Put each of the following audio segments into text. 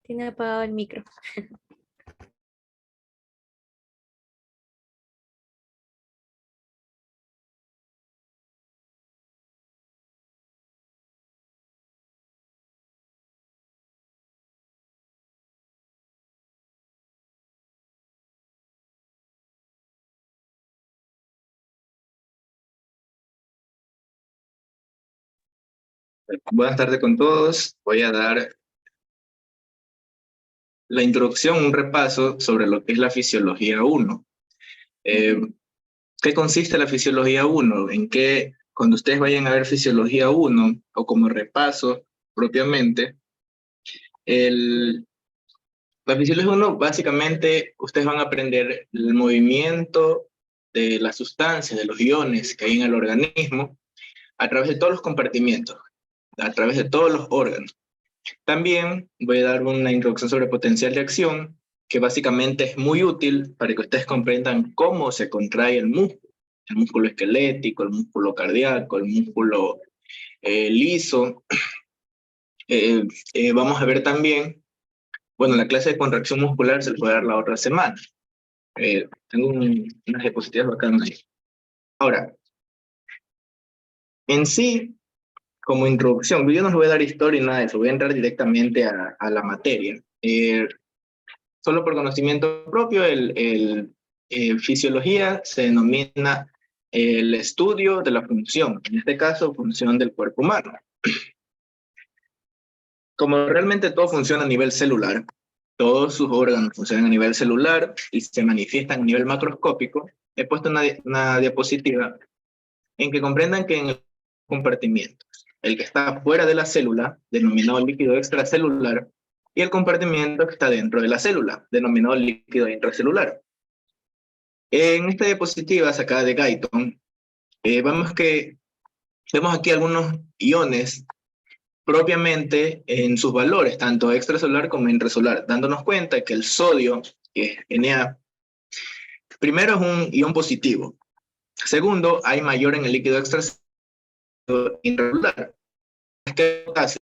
Tiene apagado el micro. Buenas tardes con todos. Voy a dar la introducción, un repaso sobre lo que es la fisiología 1. Eh, ¿Qué consiste la fisiología 1? En que cuando ustedes vayan a ver fisiología 1 o como repaso propiamente, el, la fisiología 1 básicamente ustedes van a aprender el movimiento de las sustancias, de los iones que hay en el organismo a través de todos los compartimientos, a través de todos los órganos. También voy a dar una introducción sobre potencial de acción, que básicamente es muy útil para que ustedes comprendan cómo se contrae el músculo esquelético, el músculo cardíaco, el músculo liso. Vamos a ver también, bueno, la clase de contracción muscular se les voy a dar la otra semana. Tengo unas diapositivas bacanas ahí. Ahora, en sí, como introducción, yo no les voy a dar historia y nada de eso, voy a entrar directamente a la materia. Solo por conocimiento propio, fisiología se denomina el estudio de la función, en este caso, función del cuerpo humano. Como realmente todo funciona a nivel celular, todos sus órganos funcionan a nivel celular y se manifiestan a nivel macroscópico, he puesto una diapositiva en que comprendan que en el compartimiento, el que está fuera de la célula, denominado líquido extracelular, y el compartimiento que está dentro de la célula, denominado líquido intracelular. En esta diapositiva sacada de Guyton, vemos aquí algunos iones propiamente en sus valores, tanto extracelular como intracelular, dándonos cuenta que el sodio, que es Na, primero es un ion positivo. Segundo, hay mayor en el líquido extracelular intracelular. Es que el potasio,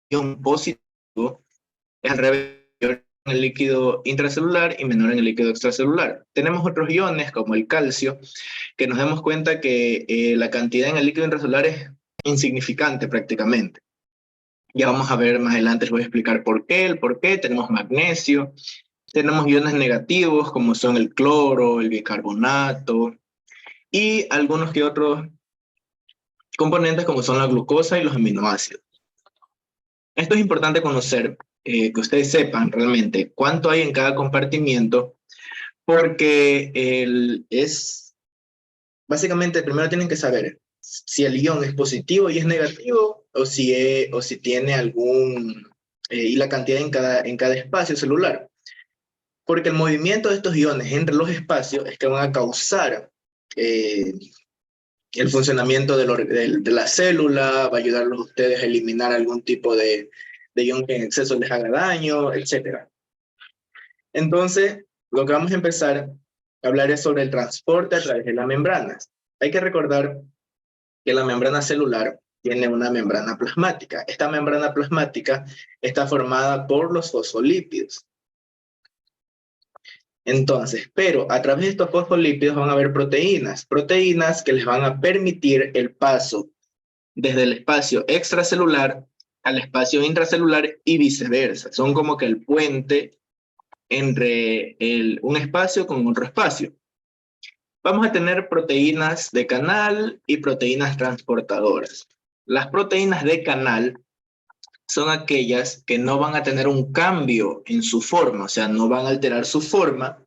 ion positivo, es al revés, mayor en el líquido intracelular y menor en el líquido extracelular. Tenemos otros iones como el calcio, que nos damos cuenta que la cantidad en el líquido intracelular es insignificante prácticamente. Ya vamos a ver más adelante, les voy a explicar por qué, el por qué. Tenemos magnesio, tenemos iones negativos como son el cloro, el bicarbonato y algunos que otros componentes como son la glucosa y los aminoácidos. Esto es importante conocer, que ustedes sepan realmente cuánto hay en cada compartimiento, porque básicamente primero tienen que saber si el ion es positivo y es negativo, o si tiene y la cantidad en cada espacio celular. Porque el movimiento de estos iones entre los espacios es que van a causar eh, el funcionamiento de la célula, va a ayudarlos a ustedes a eliminar algún tipo de ion que en exceso les haga daño, etc. Entonces, lo que vamos a empezar a hablar es sobre el transporte a través de las membranas. Hay que recordar que la membrana celular tiene una membrana plasmática. Esta membrana plasmática está formada por los fosfolípidos. Entonces, pero a través de estos fosfolípidos van a haber proteínas que les van a permitir el paso desde el espacio extracelular al espacio intracelular y viceversa. Son como que el puente entre un espacio con otro espacio. Vamos a tener proteínas de canal y proteínas transportadoras. Las proteínas de canal son aquellas que no van a tener un cambio en su forma, o sea, no van a alterar su forma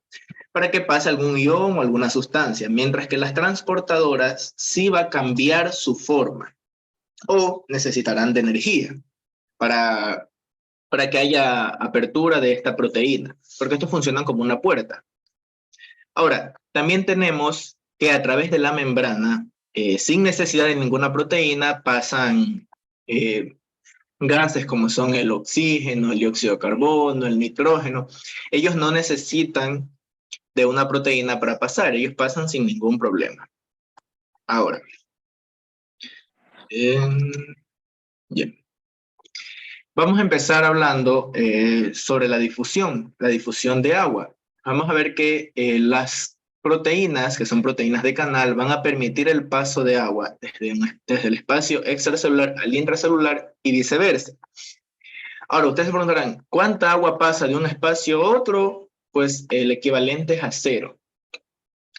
para que pase algún ion o alguna sustancia, mientras que las transportadoras sí va a cambiar su forma o necesitarán de energía para, para que haya apertura de esta proteína, porque estos funcionan como una puerta. Ahora, también tenemos que a través de la membrana, sin necesidad de ninguna proteína, pasan gases como son el oxígeno, el dióxido de carbono, el nitrógeno. Ellos no necesitan de una proteína para pasar, ellos pasan sin ningún problema. Ahora, bien. Vamos a empezar hablando sobre la difusión de agua. Vamos a ver que las proteínas, que son proteínas de canal, van a permitir el paso de agua desde el espacio extracelular al intracelular y viceversa. Ahora, ustedes se preguntarán, ¿cuánta agua pasa de un espacio a otro? Pues el equivalente es a cero.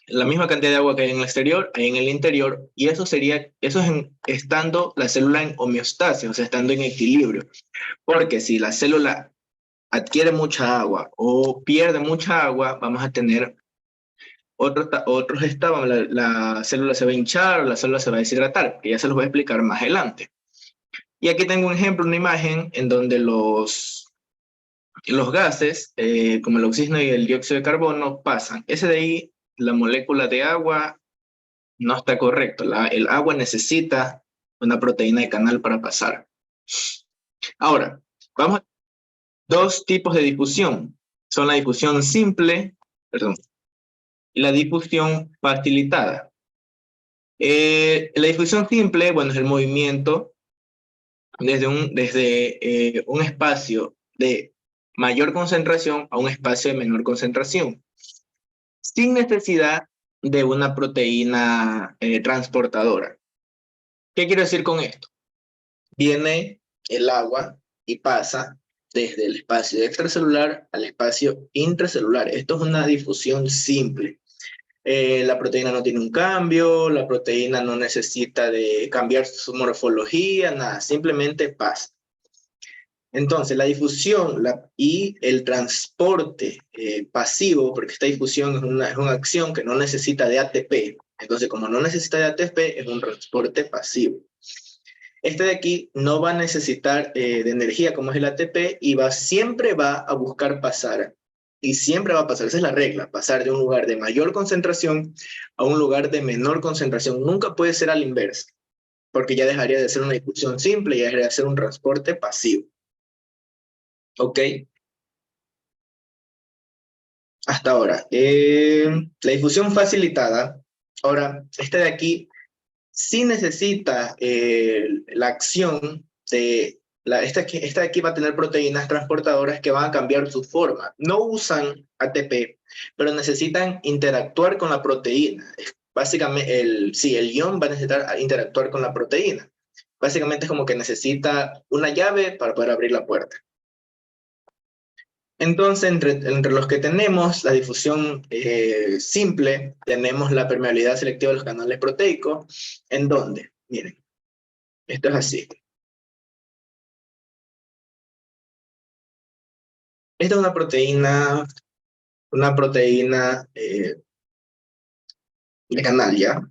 La misma cantidad de agua que hay en el exterior, hay en el interior, y eso es estando la célula en homeostasis, o sea, estando en equilibrio. Porque si la célula adquiere mucha agua o pierde mucha agua, vamos a tener otros estados. La célula se va a hinchar o la célula se va a deshidratar, que ya se los voy a explicar más adelante. Y aquí tengo un ejemplo, una imagen en donde los gases, como el oxígeno y el dióxido de carbono, pasan. Ese de ahí, la molécula de agua no está correcto. El agua necesita una proteína de canal para pasar. Ahora, vamos a dos tipos de difusión. Son la difusión simple, perdón, y la difusión facilitada. La difusión simple, bueno, es el movimiento desde un espacio de mayor concentración a un espacio de menor concentración, sin necesidad de una proteína transportadora. ¿Qué quiero decir con esto? Viene el agua y pasa desde el espacio extracelular al espacio intracelular. Esto es una difusión simple. La proteína no tiene un cambio, la proteína no necesita de cambiar su morfología, nada, simplemente pasa. Entonces, la difusión y el transporte pasivo, porque esta difusión es una acción que no necesita de ATP. Entonces, como no necesita de ATP, es un transporte pasivo. Este de aquí no va a necesitar de energía como es el ATP y siempre va a buscar pasar. Y siempre va a pasar, esa es la regla, pasar de un lugar de mayor concentración a un lugar de menor concentración. Nunca puede ser a la inversa, porque ya dejaría de ser una difusión simple y ya dejaría de ser un transporte pasivo. ¿Ok? Hasta ahora. La difusión facilitada. Ahora, este de aquí sí necesita la acción de... esta de aquí va a tener proteínas transportadoras que van a cambiar su forma. No usan ATP, pero necesitan interactuar con la proteína. Básicamente, el ion va a necesitar interactuar con la proteína. Básicamente es como que necesita una llave para poder abrir la puerta. Entonces, entre los que tenemos la difusión simple, tenemos la permeabilidad selectiva de los canales proteicos, en donde, miren, esto es así. Esta es una proteína de canal, ¿ya?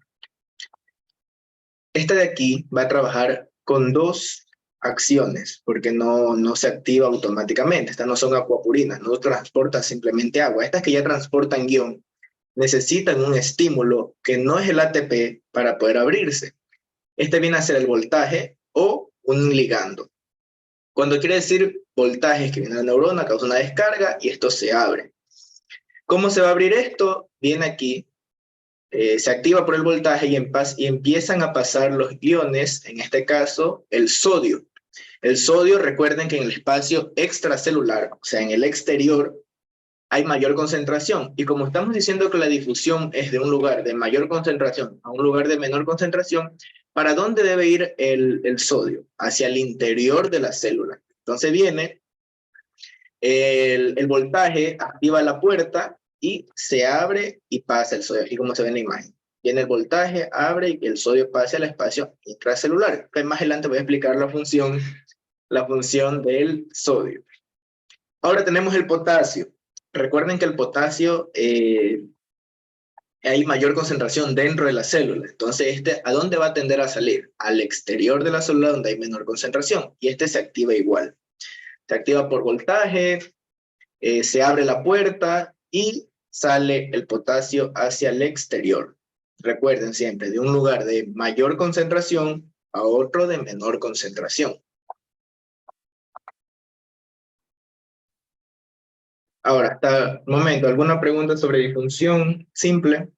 Esta de aquí va a trabajar con dos acciones, porque no se activa automáticamente. Estas no son acuapurinas, no transportan simplemente agua. Estas que ya transportan ion necesitan un estímulo que no es el ATP para poder abrirse. Este viene a ser el voltaje o un ligando. Cuando quiere decir voltaje es que viene a la neurona, causa una descarga y esto se abre. ¿Cómo se va a abrir esto? Viene aquí, se activa por el voltaje y empiezan a pasar los iones, en este caso el sodio. El sodio, recuerden que en el espacio extracelular, o sea, en el exterior, hay mayor concentración. Y como estamos diciendo que la difusión es de un lugar de mayor concentración a un lugar de menor concentración, ¿para dónde debe ir el sodio? Hacia el interior de la célula. Entonces viene el voltaje, activa la puerta y se abre y pasa el sodio, así como se ve en la imagen. Viene el voltaje, abre y el sodio pasa al espacio intracelular. Más adelante voy a explicar la función del sodio. Ahora tenemos el potasio. Recuerden que el potasio hay mayor concentración dentro de la célula. Entonces, ¿a dónde va a tender a salir? Al exterior de la célula donde hay menor concentración. Y este se activa igual. Se activa por voltaje, se abre la puerta y sale el potasio hacia el exterior. Recuerden siempre, de un lugar de mayor concentración a otro de menor concentración. Ahora, hasta el momento, ¿alguna pregunta sobre difusión simple?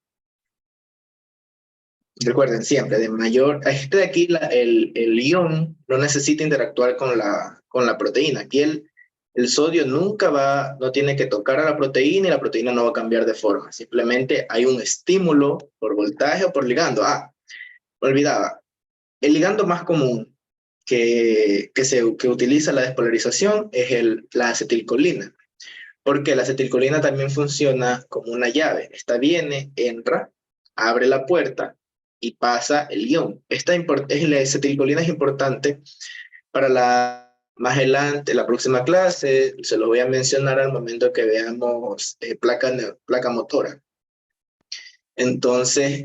Recuerden siempre, de mayor, este de aquí, el ion no necesita interactuar con la con la proteína. Aquí el sodio no tiene que tocar a la proteína y la proteína no va a cambiar de forma. Simplemente hay un estímulo por voltaje o por ligando. Me olvidaba. El ligando más común que utiliza la despolarización es la acetilcolina, porque la acetilcolina también funciona como una llave. Esta viene, entra, abre la puerta y pasa el ion. La acetilcolina es importante para más adelante, la próxima clase, se lo voy a mencionar al momento que veamos placa motora. Entonces,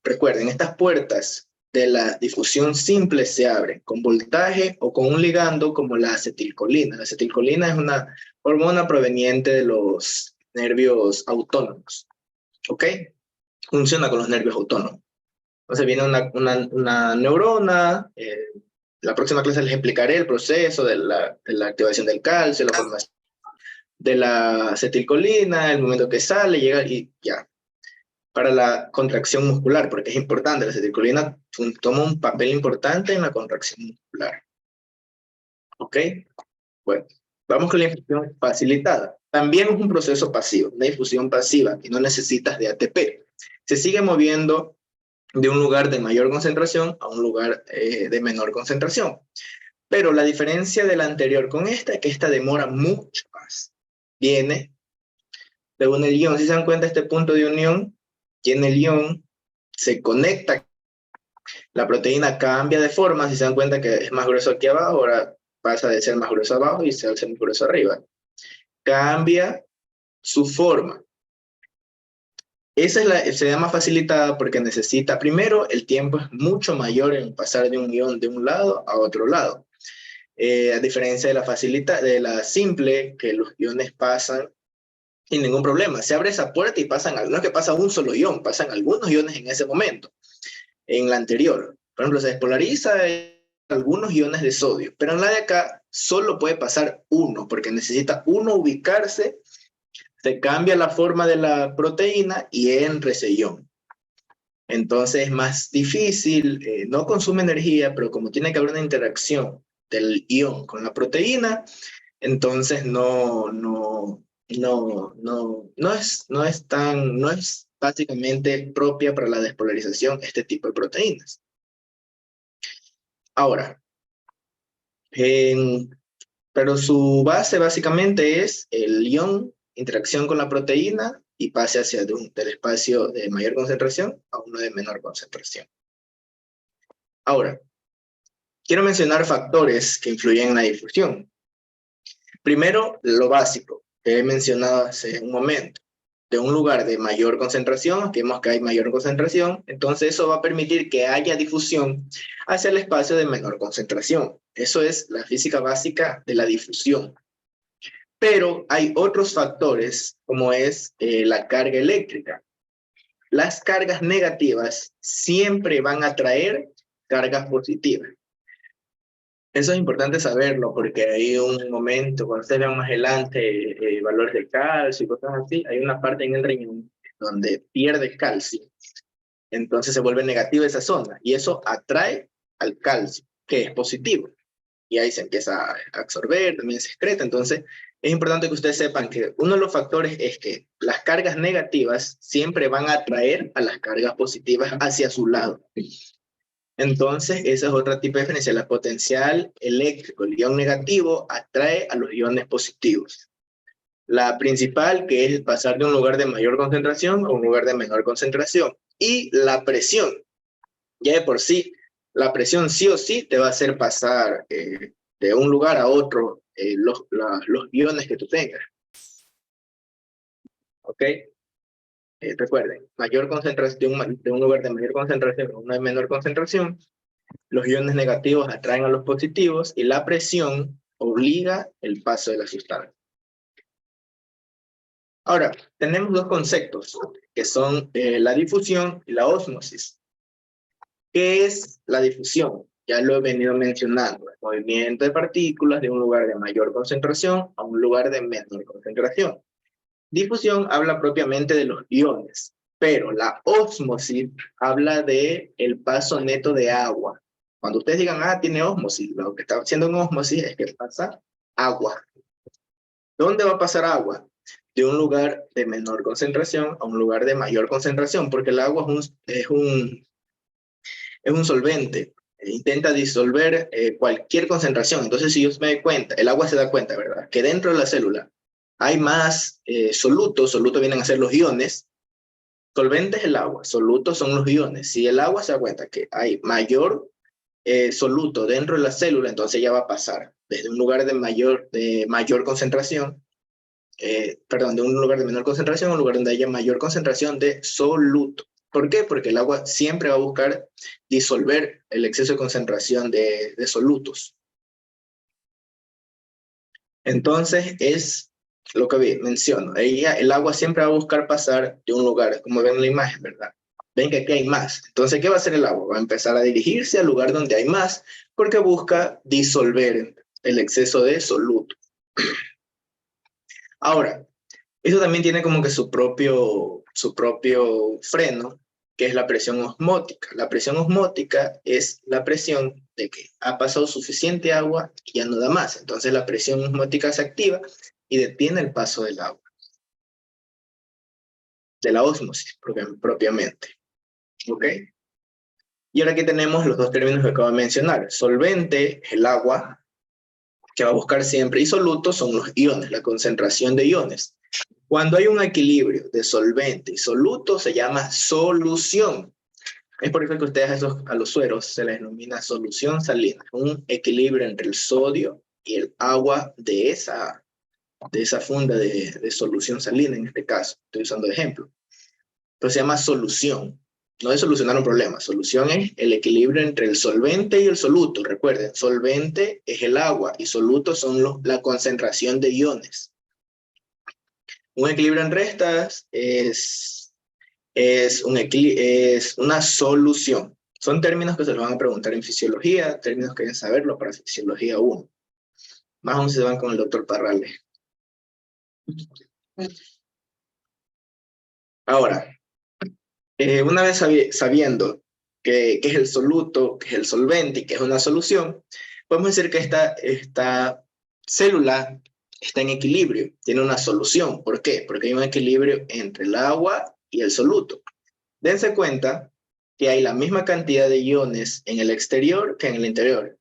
recuerden, estas puertas de la difusión simple se abren con voltaje o con un ligando como la acetilcolina. La acetilcolina es una hormona proveniente de los nervios autónomos, ¿ok? Funciona con los nervios autónomos. Entonces viene una neurona, la próxima clase les explicaré el proceso de la activación del calcio, la formación de la acetilcolina, el momento que sale, llega y ya. Para la contracción muscular, porque es importante, la acetilcolina toma un papel importante en la contracción muscular. ¿Ok? Bueno, vamos con la infusión facilitada. También es un proceso pasivo, una difusión pasiva, que no necesitas de ATP. Se sigue moviendo de un lugar de mayor concentración a un lugar de menor concentración. Pero la diferencia de la anterior con esta es que esta demora mucho más. Viene de un ion. Si se dan cuenta, este punto de unión, tiene el ion, se conecta, la proteína cambia de forma. Si se dan cuenta que es más grueso aquí abajo, ahora pasa de ser más grueso abajo y se hace más grueso arriba. Cambia su forma. Se llama facilitada porque necesita, primero, el tiempo es mucho mayor en pasar de un ion de un lado a otro lado. A diferencia de la simple, que los iones pasan sin ningún problema. Se abre esa puerta y no es que pasa un solo ion, pasan algunos iones en ese momento. En la anterior, por ejemplo, se despolariza algunos iones de sodio, pero en la de acá solo puede pasar uno, porque necesita uno ubicarse, se cambia la forma de la proteína y entra ese ion. Entonces es más difícil, no consume energía, pero como tiene que haber una interacción del ion con la proteína, entonces no es básicamente propia para la despolarización este tipo de proteínas. Ahora, pero su base básicamente es el ion, interacción con la proteína y pase hacia del espacio de mayor concentración a uno de menor concentración. Ahora, quiero mencionar factores que influyen en la difusión. Primero, lo básico, que he mencionado hace un momento. De un lugar de mayor concentración, vemos que hay mayor concentración, entonces eso va a permitir que haya difusión hacia el espacio de menor concentración. Eso es la física básica de la difusión. Pero hay otros factores, como es la carga eléctrica. Las cargas negativas siempre van a atraer cargas positivas. Eso es importante saberlo porque hay un momento, cuando ustedes vean más adelante valores de calcio y cosas así, hay una parte en el riñón donde pierde calcio. Entonces se vuelve negativa esa zona y eso atrae al calcio, que es positivo. Y ahí se empieza a absorber, también se excreta. Entonces es importante que ustedes sepan que uno de los factores es que las cargas negativas siempre van a atraer a las cargas positivas hacia su lado. Entonces, esa es otra tipo de diferencia. La potencial eléctrico, el ion negativo, atrae a los iones positivos. La principal, que es pasar de un lugar de mayor concentración a un lugar de menor concentración. Y la presión. Ya de por sí, la presión sí o sí te va a hacer pasar de un lugar a otro los iones que tú tengas. ¿Ok? Recuerden, mayor concentración de un lugar de mayor concentración a uno de menor concentración. Los iones negativos atraen a los positivos y la presión obliga el paso de la sustancia. Ahora, tenemos dos conceptos que son la difusión y la ósmosis. ¿Qué es la difusión? Ya lo he venido mencionando, el movimiento de partículas de un lugar de mayor concentración a un lugar de menor concentración. Difusión habla propiamente de los iones, pero la ósmosis habla de el paso neto de agua Cuando ustedes digan, ah, tiene ósmosis, lo que está haciendo en ósmosis es que pasa agua. ¿Dónde va a pasar agua? De un lugar de menor concentración a un lugar de mayor concentración, porque el agua es un solvente. Intenta disolver cualquier concentración. Entonces, si yo me doy cuenta, el agua se da cuenta, ¿verdad? Que dentro de la célula hay más solutos. Solutos vienen a ser los iones. Solvente es el agua, solutos son los iones. Si el agua se da cuenta que hay mayor soluto dentro de la célula, entonces ya va a pasar desde un lugar de mayor concentración, perdón, de un lugar de menor concentración a un lugar donde haya mayor concentración de soluto. ¿Por qué? Porque el agua siempre va a buscar disolver el exceso de concentración de solutos. Entonces es lo que menciono. El agua siempre va a buscar pasar de un lugar, como ven en la imagen, ¿verdad? Ven que aquí hay más. Entonces, ¿qué va a hacer el agua? Va a empezar a dirigirse al lugar donde hay más porque busca disolver el exceso de soluto. Ahora, eso también tiene como que su propio freno, que es la presión osmótica. La presión osmótica es la presión de que ha pasado suficiente agua y ya no da más. Entonces la presión osmótica se activa y detiene el paso del agua, de la ósmosis propiamente. ¿Ok? Y ahora aquí tenemos los dos términos que acabo de mencionar. Solvente, el agua, que va a buscar siempre, y soluto son los iones, la concentración de iones. Cuando hay un equilibrio de solvente y soluto, se llama solución. Es por eso que ustedes a los sueros se les denomina solución salina, un equilibrio entre el sodio y el agua de esa funda de solución salina, en este caso. Estoy usando de ejemplo. Pero se llama solución. No es solucionar un problema. Solución es el equilibrio entre el solvente y el soluto. Recuerden, solvente es el agua y soluto son la concentración de iones. Un equilibrio en restas es una solución. Son términos que se los van a preguntar en fisiología, términos que deben saberlo para fisiología 1. Más aún se van con el doctor Parrales. Ahora, una vez sabiendo qué es el soluto, qué es el solvente y qué es una solución, podemos decir que esta célula está en equilibrio, tiene una solución. ¿Por qué? Porque hay un equilibrio entre el agua y el soluto. Dense cuenta que hay la misma cantidad de iones en el exterior que en el interior,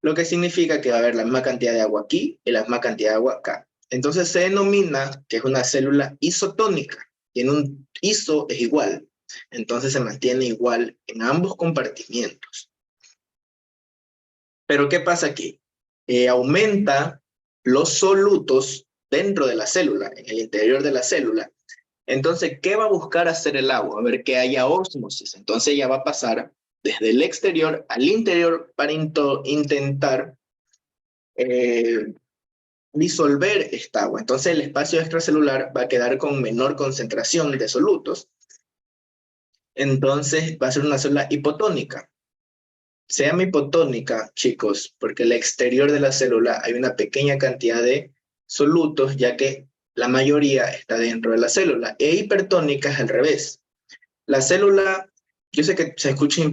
lo que significa que va a haber la misma cantidad de agua aquí y la misma cantidad de agua acá. Entonces se denomina que es una célula isotónica. Tiene un iso es igual, entonces se mantiene igual en ambos compartimientos. Pero ¿qué pasa aquí? Aumenta los solutos dentro de la célula, en el interior de la célula. Entonces, ¿qué va a buscar hacer el agua? A ver que haya ósmosis. Entonces ya va a pasar desde el exterior al interior para intentar disolver esta agua. Entonces el espacio extracelular va a quedar con menor concentración de solutos. Entonces va a ser una célula hipotónica. Se llama hipotónica, chicos, porque en el exterior de la célula hay una pequeña cantidad de solutos, ya que la mayoría está dentro de la célula. E hipertónica es al revés. La célula, yo sé que se escucha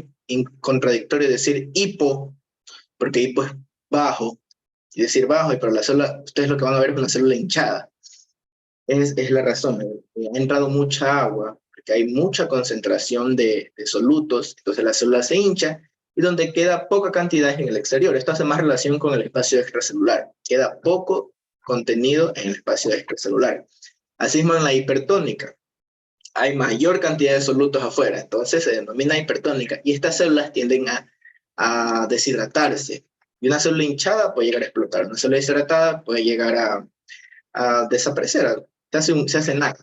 contradictorio decir hipo, porque hipo es bajo, y decir bajo, y para la célula, ustedes lo que van a ver es una célula hinchada. Es la razón. Ha entrado mucha agua, porque hay mucha concentración de solutos, entonces la célula se hincha, y donde queda poca cantidad es en el exterior. Esto hace más relación con el espacio extracelular. Queda poco contenido en el espacio extracelular. Asimismo, en la hipertónica, hay mayor cantidad de solutos afuera, entonces se denomina hipertónica, y estas células tienden a deshidratarse. Y una célula hinchada puede llegar a explotar, una célula deshidratada puede llegar a desaparecer, se hace nada.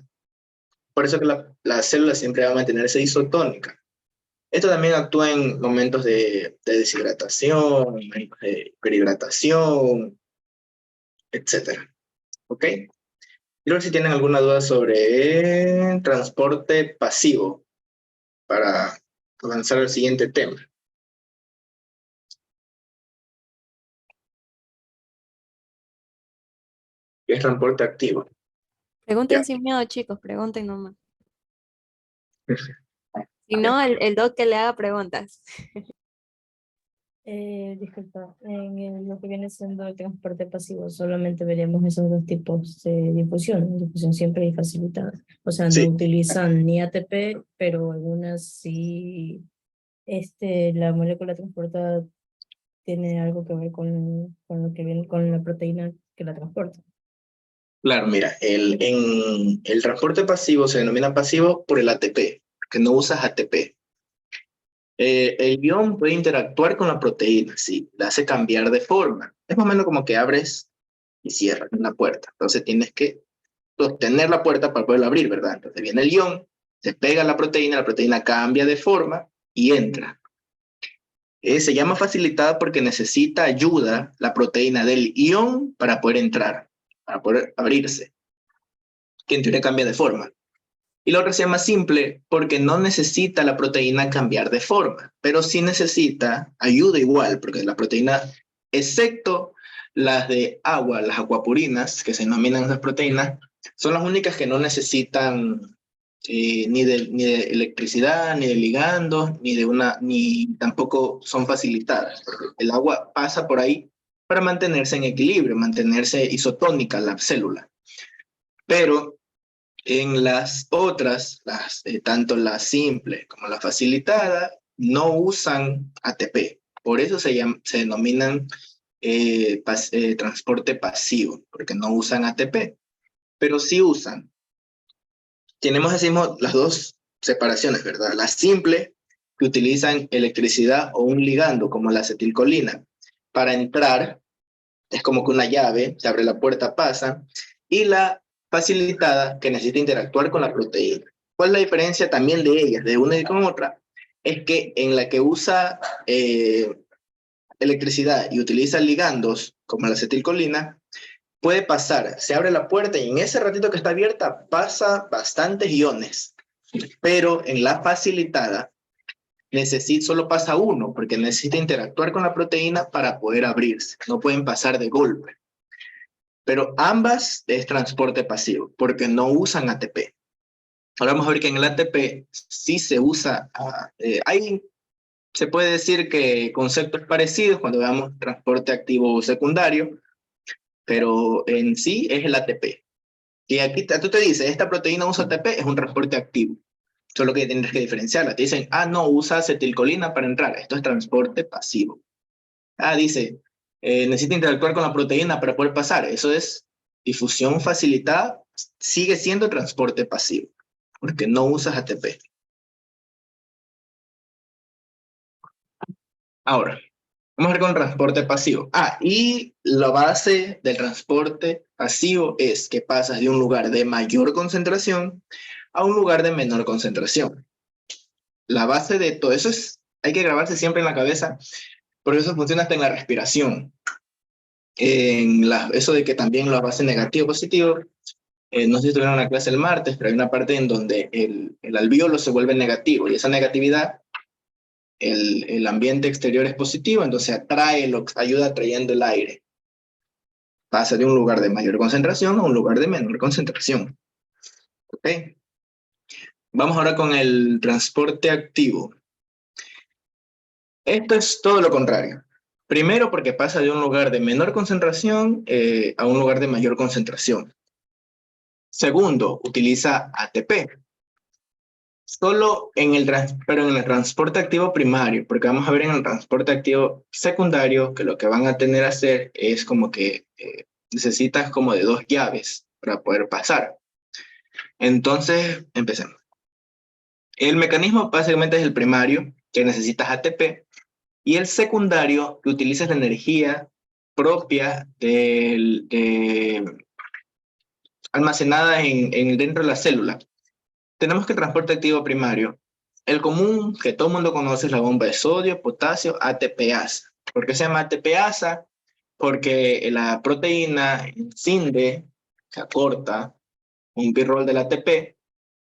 Por eso que la célula siempre va a mantenerse isotónica. Esto también actúa en momentos de deshidratación, de hiperhidratación, etcétera. ¿Ok? Creo que si tienen alguna duda sobre transporte pasivo para avanzar al siguiente tema. Que es transporte activo. Pregunten Ya. sin miedo, chicos, pregunten nomás. Si no, el doc que le haga preguntas. Disculpa, lo que viene siendo el transporte pasivo, solamente veremos esos dos tipos de difusión simple y facilitada. O sea, no Sí, utilizan ni ATP, pero algunas sí, la molécula transportada tiene algo que ver con lo que viene, con la proteína que la transporta. claro, mira, en el transporte pasivo se denomina pasivo por el ATP, que no usas ATP. El ion puede interactuar con la proteína, sí, la hace cambiar de forma. Es más o menos como que abres y cierras una puerta. Entonces tienes que sostener la puerta para poderla abrir, ¿verdad? Entonces viene el ion, se pega a la proteína cambia de forma y entra. Se llama facilitada porque necesita ayuda la proteína del ion para poder entrar, para poder abrirse, que en teoría cambia de forma. Y la otra se llama simple porque no necesita la proteína cambiar de forma, pero sí necesita ayuda igual, porque la proteína, excepto las de agua, las acuapurinas, que se denominan esas proteínas, son las únicas que no necesitan ni de electricidad, ni de ligandos, ni tampoco son facilitadas. El agua pasa por ahí para mantenerse en equilibrio, mantenerse isotónica la célula. Pero en las otras, tanto la simple como la facilitada, no usan ATP. Por eso se denominan transporte pasivo, porque no usan ATP, pero sí usan. Decimos, las dos separaciones, ¿verdad? La simple, que utilizan electricidad o un ligando, como la acetilcolina, para entrar, es como que una llave, se abre la puerta, pasa, y la facilitada, que necesita interactuar con la proteína. ¿Cuál es la diferencia también de ellas, de una y con otra? Es que en la que usa electricidad y utiliza ligandos, como la acetilcolina, puede pasar, se abre la puerta y en ese ratito que está abierta pasa bastantes iones, pero en la facilitada solo pasa uno, porque necesita interactuar con la proteína para poder abrirse, no pueden pasar de golpe. Pero ambas es transporte pasivo, porque no usan ATP. Ahora vamos a ver que en el ATP sí se usa, se puede decir que conceptos parecidos cuando veamos transporte activo secundario, pero en sí es el ATP. Y aquí tú te dices, esta proteína usa ATP, es un transporte activo. Solo que tienes que diferenciarla. Te dicen, no, usa acetilcolina para entrar. Esto es transporte pasivo. Dice, necesita interactuar con la proteína para poder pasar. Eso es difusión facilitada, sigue siendo transporte pasivo, porque no usas ATP. Ahora, vamos a ver con transporte pasivo. Y la base del transporte pasivo es que pasas de un lugar de mayor concentración a un lugar de menor concentración. La base de todo eso hay que grabarse siempre en la cabeza, porque eso funciona hasta en la respiración. Eso de que también la base negativo positivo, no sé si tuvieron una clase el martes, pero hay una parte en donde el alvéolo se vuelve negativo y esa negatividad, el ambiente exterior es positivo, entonces ayuda atrayendo el aire. Pasa de un lugar de mayor concentración a un lugar de menor concentración. ¿Ok? Vamos ahora con el transporte activo. Esto es todo lo contrario. Primero, porque pasa de un lugar de menor concentración a un lugar de mayor concentración. Segundo, utiliza ATP. Pero en el transporte activo primario, porque vamos a ver en el transporte activo secundario que lo que van a tener a hacer es como que necesitas como de dos llaves para poder pasar. Entonces, empecemos. El mecanismo básicamente es el primario, que necesitas ATP, y el secundario, que utilizas la energía propia almacenada dentro de la célula. Tenemos que el transporte activo primario. El común que todo el mundo conoce es la bomba de sodio, potasio, ATPasa. ¿Por qué se llama ATPasa? Porque la proteína encinde, se acorta un birrol del ATP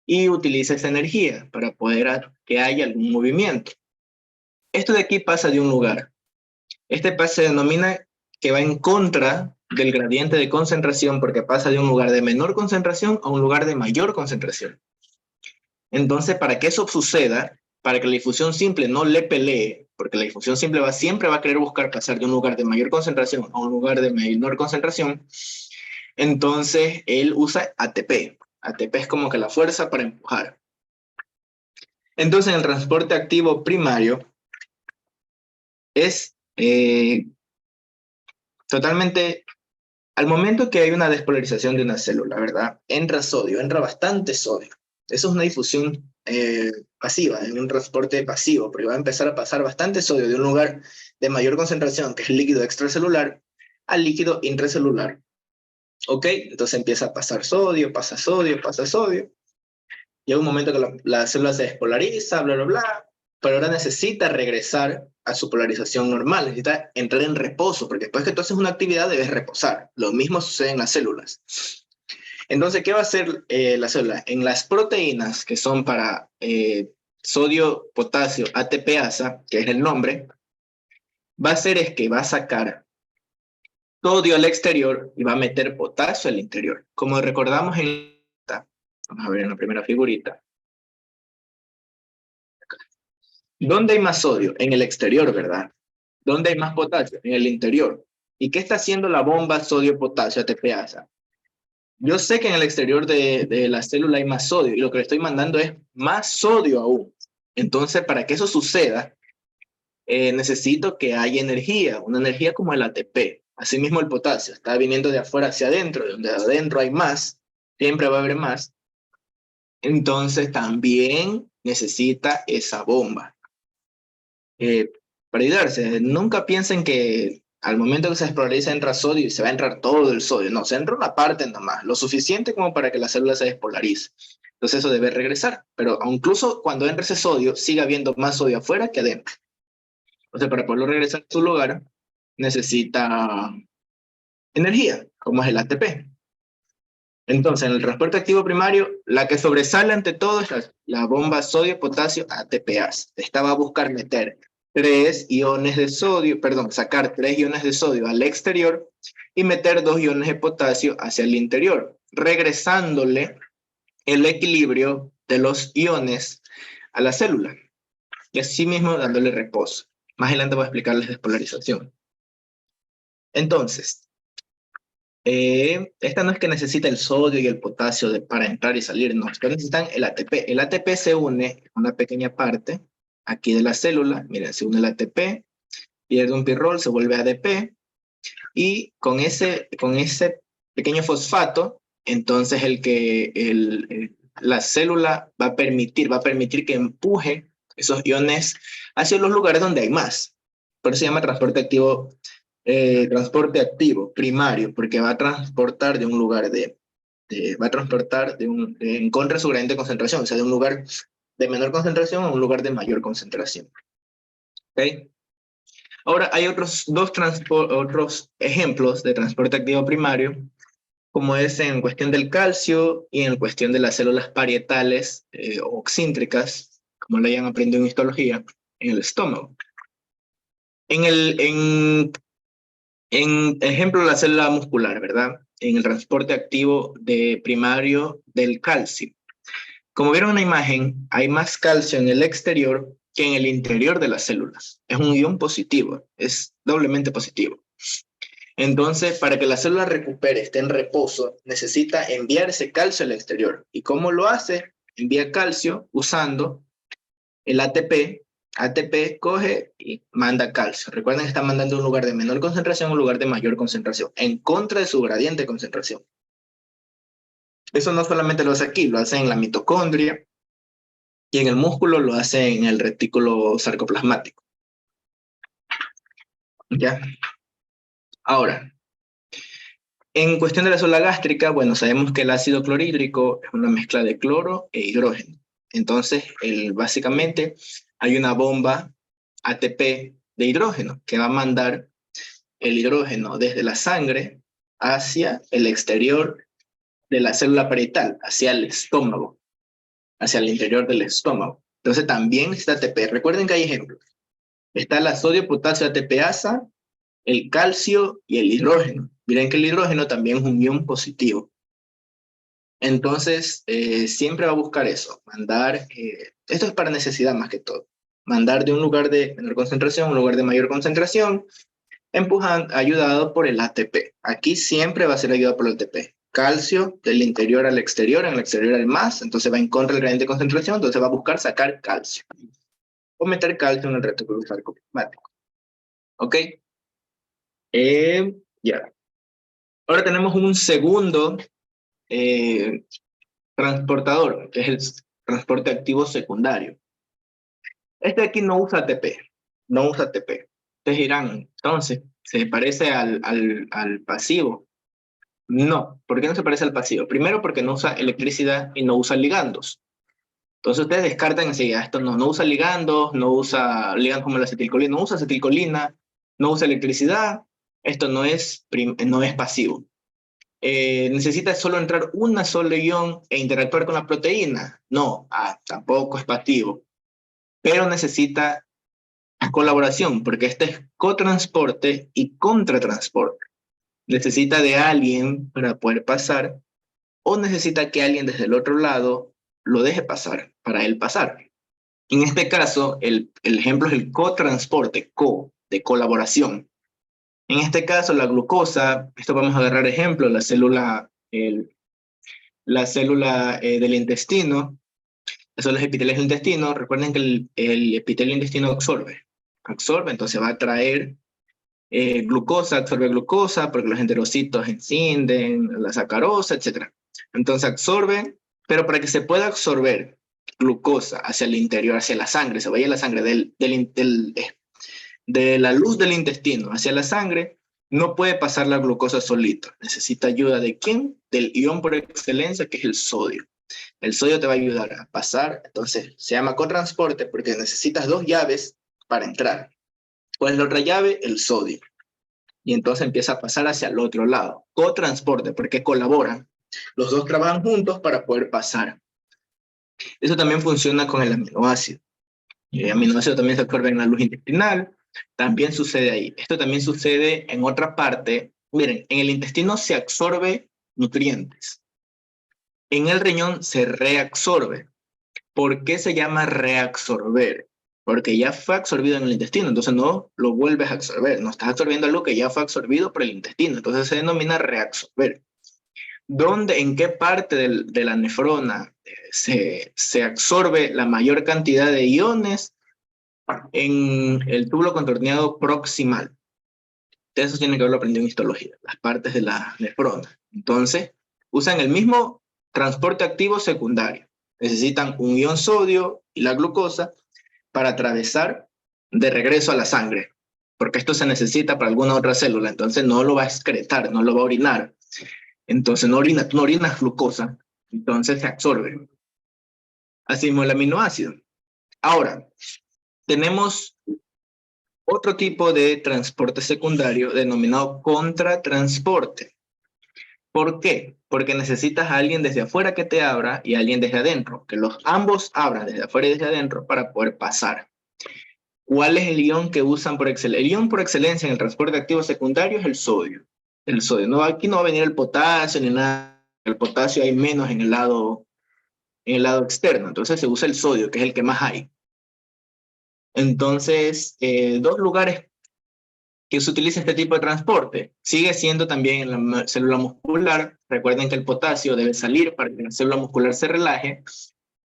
y utiliza esa energía para poder que haya algún movimiento. Esto de aquí pasa de un lugar. Este paso se denomina que va en contra del gradiente de concentración porque pasa de un lugar de menor concentración a un lugar de mayor concentración. Entonces, para que eso suceda, para que la difusión simple no le pelee porque la difusión simple siempre va a querer buscar pasar de un lugar de mayor concentración a un lugar de menor concentración. Entonces, él usa ATP. ATP es como que la fuerza para empujar. Entonces, en el transporte activo primario es totalmente, al momento que hay una despolarización de una célula, ¿verdad? Entra sodio, entra bastante sodio. Eso es una difusión pasiva, en un transporte pasivo, porque va a empezar a pasar bastante sodio de un lugar de mayor concentración, que es el líquido extracelular, al líquido intracelular. ¿Ok? Entonces empieza a pasar sodio, pasa sodio, pasa sodio. Llega un momento que la célula se despolariza, bla, bla, bla, pero ahora necesita regresar a su polarización normal, necesita entrar en reposo, porque después que tú haces una actividad debes reposar. Lo mismo sucede en las células. Entonces, ¿qué va a hacer la célula? En las proteínas que son para sodio, potasio, ATPasa, que es el nombre, va a hacer es que va a sacar sodio al exterior y va a meter potasio al interior. Como recordamos vamos a ver en la primera figurita. ¿Dónde hay más sodio? En el exterior, ¿verdad? ¿Dónde hay más potasio? En el interior. ¿Y qué está haciendo la bomba sodio-potasio ATPasa? Yo sé que en el exterior de la célula hay más sodio y lo que le estoy mandando es más sodio aún. Entonces, para que eso suceda, necesito que haya energía, una energía como el ATP. Asimismo, el potasio está viniendo de afuera hacia adentro, donde adentro hay más, siempre va a haber más. Entonces, también necesita esa bomba. Para ayudarse, nunca piensen que al momento que se despolariza entra sodio y se va a entrar todo el sodio. No, se entra una parte nomás, lo suficiente como para que la célula se despolarice. Entonces eso debe regresar, pero incluso cuando entre ese sodio, sigue habiendo más sodio afuera que adentro. Entonces para poderlo regresar a su lugar, necesita energía, como es el ATP. Entonces, en el transporte activo primario, la que sobresale ante todo es la bomba sodio-potasio ATPase. Esta va a buscar meter 3 iones de sodio, perdón, sacar 3 iones de sodio al exterior y meter 2 iones de potasio hacia el interior, regresándole el equilibrio de los iones a la célula y así mismo dándole reposo. Más adelante voy a explicarles despolarización. Entonces, esta no es que necesita el sodio y el potasio para entrar y salir, no, estos necesitan el ATP. El ATP se une a una pequeña parte aquí de la célula, miren, se une el ATP, pierde un pirrol, se vuelve ADP, y con ese pequeño fosfato, entonces la célula va a permitir que empuje esos iones hacia los lugares donde hay más. Por eso se llama transporte activo primario, porque va a transportar de un lugar en contra de su gradiente de concentración, o sea, de un lugar de menor concentración a un lugar de mayor concentración. ¿Okay? Ahora, hay otros ejemplos de transporte activo primario, como es en cuestión del calcio y en cuestión de las células parietales o oxíntricas, como lo hayan aprendido en histología, en el estómago. En ejemplo, la célula muscular, ¿verdad? En el transporte activo primario del calcio. Como vieron en la imagen, hay más calcio en el exterior que en el interior de las células. Es un ion positivo, es doblemente positivo. Entonces, para que la célula recupere, esté en reposo, necesita enviar ese calcio al exterior. ¿Y cómo lo hace? Envía calcio usando el ATP. ATP coge y manda calcio. Recuerden que está mandando de un lugar de menor concentración a un lugar de mayor concentración, en contra de su gradiente de concentración. Eso no solamente lo hace aquí, lo hace en la mitocondria y en el músculo lo hace en el retículo sarcoplasmático. ¿Ya? Ahora, en cuestión de la célula gástrica, bueno, sabemos que el ácido clorhídrico es una mezcla de cloro e hidrógeno. Entonces, básicamente hay una bomba ATP de hidrógeno que va a mandar el hidrógeno desde la sangre hacia el exterior de la célula parietal, hacia el estómago, hacia el interior del estómago. Entonces también está ATP. Recuerden que hay ejemplos. Está la sodio-potasio ATPasa, el calcio y el hidrógeno. Miren que el hidrógeno también es un ion positivo. Entonces, siempre va a buscar eso, mandar, esto es para necesidad más que todo. mandar de un lugar de menor concentración a un lugar de mayor concentración, ayudado por el ATP. Aquí siempre va a ser ayudado por el ATP. Calcio del interior al exterior, en el exterior al más, entonces va en contra del gradiente de concentración, entonces va a buscar sacar calcio. O meter calcio en el retículo sarcoplasmático. ¿Ok? Ya. Ahora tenemos un segundo transportador, que es el transporte activo secundario. Este aquí no usa ATP, no usa ATP. Ustedes dirán, entonces, ¿se parece al pasivo? No, ¿por qué no se parece al pasivo? Primero porque no usa electricidad y no usa ligandos. Entonces ustedes descartan enseguida, esto no usa ligandos, no usa ligandos como la acetilcolina, no usa acetilcolina, no usa electricidad, esto no es pasivo. ¿Necesita solo entrar una sola ion e interactuar con la proteína? No, tampoco es pasivo. Pero necesita colaboración, porque este es cotransporte y contratransporte. Necesita de alguien para poder pasar, o necesita que alguien desde el otro lado lo deje pasar, para él pasar. En este caso, el ejemplo es el cotransporte, de colaboración. En este caso, la glucosa, esto vamos a agarrar ejemplo, la célula del intestino, son los epitelios del intestino. Recuerden que el epitelio del intestino absorbe, entonces va a traer glucosa, absorbe glucosa, porque los enterocitos encienden, la sacarosa, etc. Entonces absorbe, pero para que se pueda absorber glucosa hacia el interior, hacia la sangre, se vaya la sangre de la luz del intestino hacia la sangre, no puede pasar la glucosa solito. Necesita ayuda ¿de quién? Del ion por excelencia, que es el sodio. El sodio te va a ayudar a pasar, entonces se llama cotransporte porque necesitas dos llaves para entrar. ¿Cuál es la otra llave? El sodio. Y entonces empieza a pasar hacia el otro lado. Cotransporte, porque colaboran. Los dos trabajan juntos para poder pasar. Eso también funciona con el aminoácido. El aminoácido también se absorbe en la luz intestinal. También sucede ahí. Esto también sucede en otra parte. Miren, en el intestino se absorbe nutrientes. En el riñón se reabsorbe. ¿Por qué se llama reabsorber? Porque ya fue absorbido en el intestino, entonces no lo vuelves a absorber. No estás absorbiendo algo que ya fue absorbido por el intestino, entonces se denomina reabsorber. ¿En qué parte de la nefrona se absorbe la mayor cantidad de iones? En el túbulo contorneado proximal. Eso tiene que haberlo aprendido en histología, las partes de la nefrona. Entonces, usan el mismo transporte activo secundario. Necesitan un ion sodio y la glucosa para atravesar de regreso a la sangre, porque esto se necesita para alguna otra célula, entonces no lo va a excretar, no lo va a orinar. Entonces tú no orinas glucosa, entonces se absorbe. Así mismo el aminoácido. Ahora, tenemos otro tipo de transporte secundario denominado contratransporte. ¿Por qué? Porque necesitas a alguien desde afuera que te abra y a alguien desde adentro, que ambos abran desde afuera y desde adentro para poder pasar. ¿Cuál es el ion que usan por excelencia? El ion por excelencia en el transporte activo secundario es el sodio. El sodio. Aquí no va a venir el potasio ni nada. El potasio hay menos en el lado externo. Entonces se usa el sodio, que es el que más hay. Entonces, dos lugares que se utiliza este tipo de transporte. Sigue siendo también en la célula muscular. Recuerden que el potasio debe salir para que la célula muscular se relaje.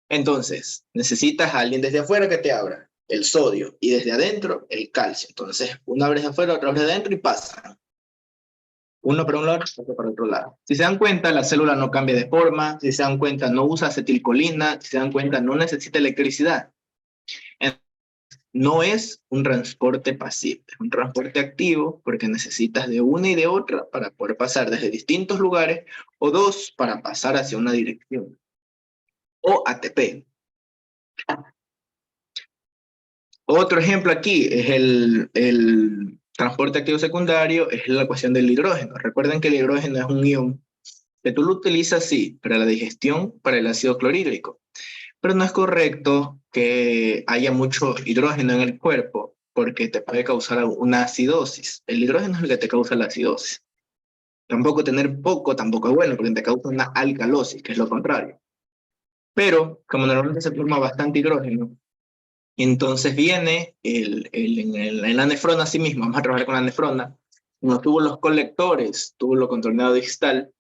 Entonces, necesitas a alguien desde afuera que te abra el sodio y desde adentro el calcio. Entonces, una abre desde afuera, otra abre de adentro y pasan. Uno para un lado, otro para otro lado. Si se dan cuenta, la célula no cambia de forma. Si se dan cuenta, no usa acetilcolina. Si se dan cuenta, no necesita electricidad. No es un transporte pasivo, es un transporte activo porque necesitas de una y de otra para poder pasar desde distintos lugares o dos para pasar hacia una dirección. O ATP. Otro ejemplo aquí es el transporte activo secundario, es la ecuación del hidrógeno. Recuerden que el hidrógeno es un ion que tú lo utilizas, sí, para la digestión, para el ácido clorhídrico. Pero no es correcto que haya mucho hidrógeno en el cuerpo porque te puede causar una acidosis. El hidrógeno es el que te causa la acidosis. Tampoco tener poco tampoco es bueno porque te causa una alcalosis, que es lo contrario. Pero como normalmente se forma bastante hidrógeno, Entonces viene la nefrona sí mismo, vamos a trabajar con la nefrona, unos túbulos colectores, túbulo contorneado distal,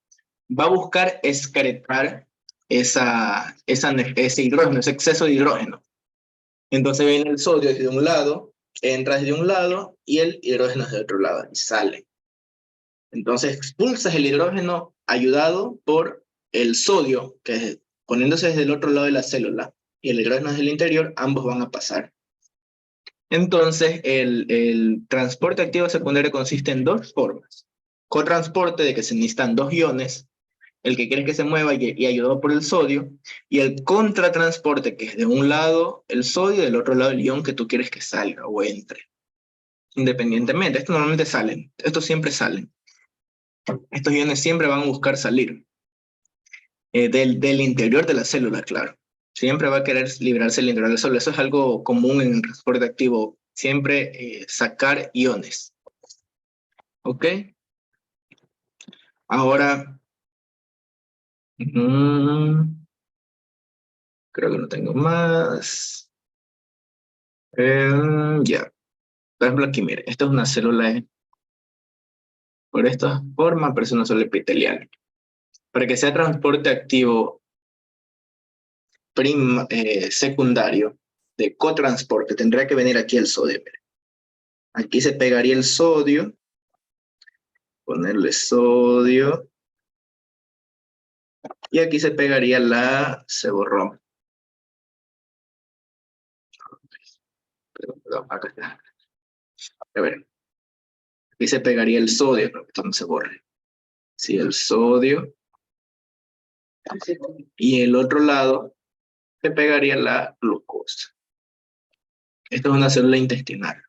va a buscar excretar ese hidrógeno, ese exceso de hidrógeno. Entonces viene el sodio desde un lado, entra desde un lado y el hidrógeno desde otro lado y sale. Entonces expulsas el hidrógeno ayudado por el sodio, que poniéndose desde el otro lado de la célula, y el hidrógeno desde el interior, ambos van a pasar. Entonces, el transporte activo secundario consiste en dos formas. Cotransporte, de que se necesitan dos iones, el que quieres que se mueva y ayudado por el sodio, y el contratransporte, que es de un lado el sodio y del otro lado el ion que tú quieres que salga o entre. Independientemente, estos normalmente salen, estos siempre salen. Estos iones siempre van a buscar salir del interior de la célula, claro. Siempre va a querer librarse del interior de la célula. Eso es algo común en el transporte activo. Siempre sacar iones. ¿Ok? Ahora, creo que no tengo más. Ya. Por ejemplo, aquí, mire, esta es una célula por esta forma, pero es una célula epitelial. Para que sea transporte activo secundario de cotransporte, tendría que venir aquí el sodio. Mire. Aquí se pegaría el sodio, ponerle sodio, y aquí se pegaría se borró. Perdón, acá está. A ver, aquí se pegaría el sodio, pero que esto no se borre. Sí, el sodio. Y el otro lado se pegaría la glucosa. Esto es una célula intestinal.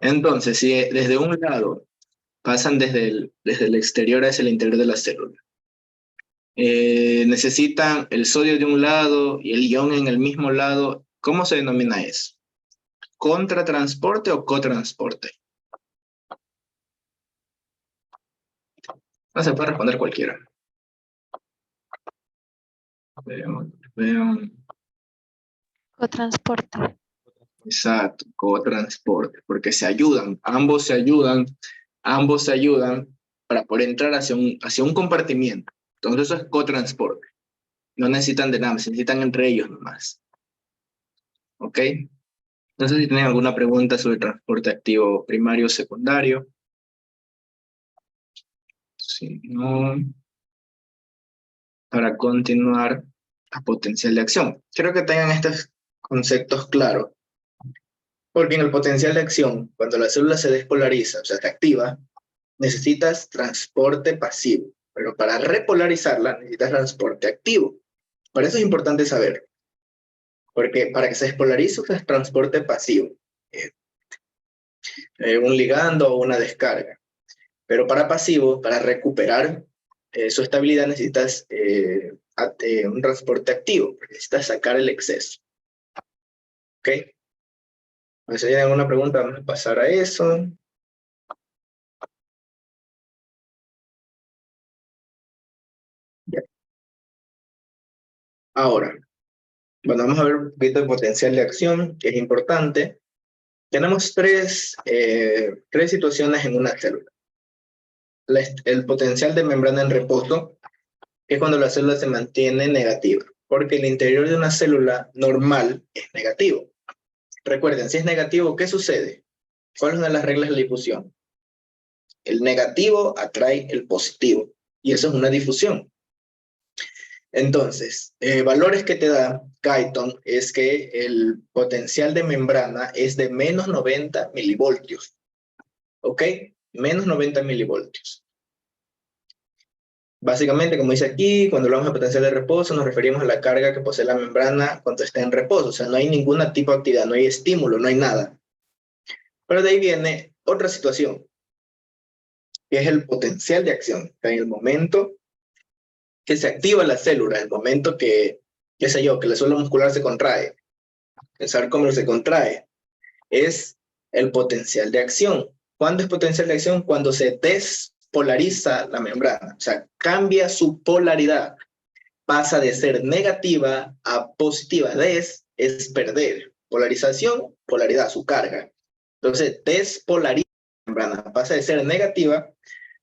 Entonces, si desde un lado pasan desde el exterior hacia el interior de la célula, necesitan el sodio de un lado y el ion en el mismo lado, ¿cómo se denomina eso? ¿Contratransporte o cotransporte? No se puede responder cualquiera. Veamos. Cotransporte. Exacto, cotransporte, porque se ayudan, ambos se ayudan para poder entrar hacia un compartimiento. Entonces eso es cotransporte. No necesitan de nada, se necesitan entre ellos nomás. ¿Ok? No sé si tienen alguna pregunta sobre transporte activo primario o secundario. Si no, para continuar a potencial de acción. Quiero que tengan estos conceptos claros. Porque en el potencial de acción, cuando la célula se despolariza, o sea, se activa, necesitas transporte pasivo. Pero para repolarizarla, necesitas transporte activo. Por eso es importante saber. Porque para que se despolarice, usas transporte pasivo. Un ligando o una descarga. Pero para pasivo, para recuperar su estabilidad, necesitas un transporte activo. Necesitas sacar el exceso. ¿Ok? Si tienen alguna pregunta, vamos a pasar a eso. Ya. Ahora, bueno, vamos a ver un poquito de potencial de acción, que es importante. Tenemos tres situaciones en una célula. El potencial de membrana en reposo es cuando la célula se mantiene negativa, porque el interior de una célula normal es negativo. Recuerden, si es negativo, ¿qué sucede? ¿Cuál es una de las reglas de la difusión? El negativo atrae el positivo, y eso es una difusión. Entonces, valores que te da Guyton es que el potencial de membrana es de menos 90 milivoltios. ¿Ok? Menos 90 milivoltios. Básicamente, como dice aquí, cuando hablamos de potencial de reposo, nos referimos a la carga que posee la membrana cuando está en reposo. O sea, no hay ningún tipo de actividad, no hay estímulo, no hay nada. Pero de ahí viene otra situación, que es el potencial de acción. En el momento que se activa la célula, el momento que, qué sé yo, que la célula muscular se contrae, el sarcómero se contrae, es el potencial de acción. ¿Cuándo es potencial de acción? Cuando se despolariza la membrana, o sea, cambia su polaridad, pasa de ser negativa a positiva, es perder. Polarización, polaridad, su carga. Entonces, despolariza la membrana, pasa de ser negativa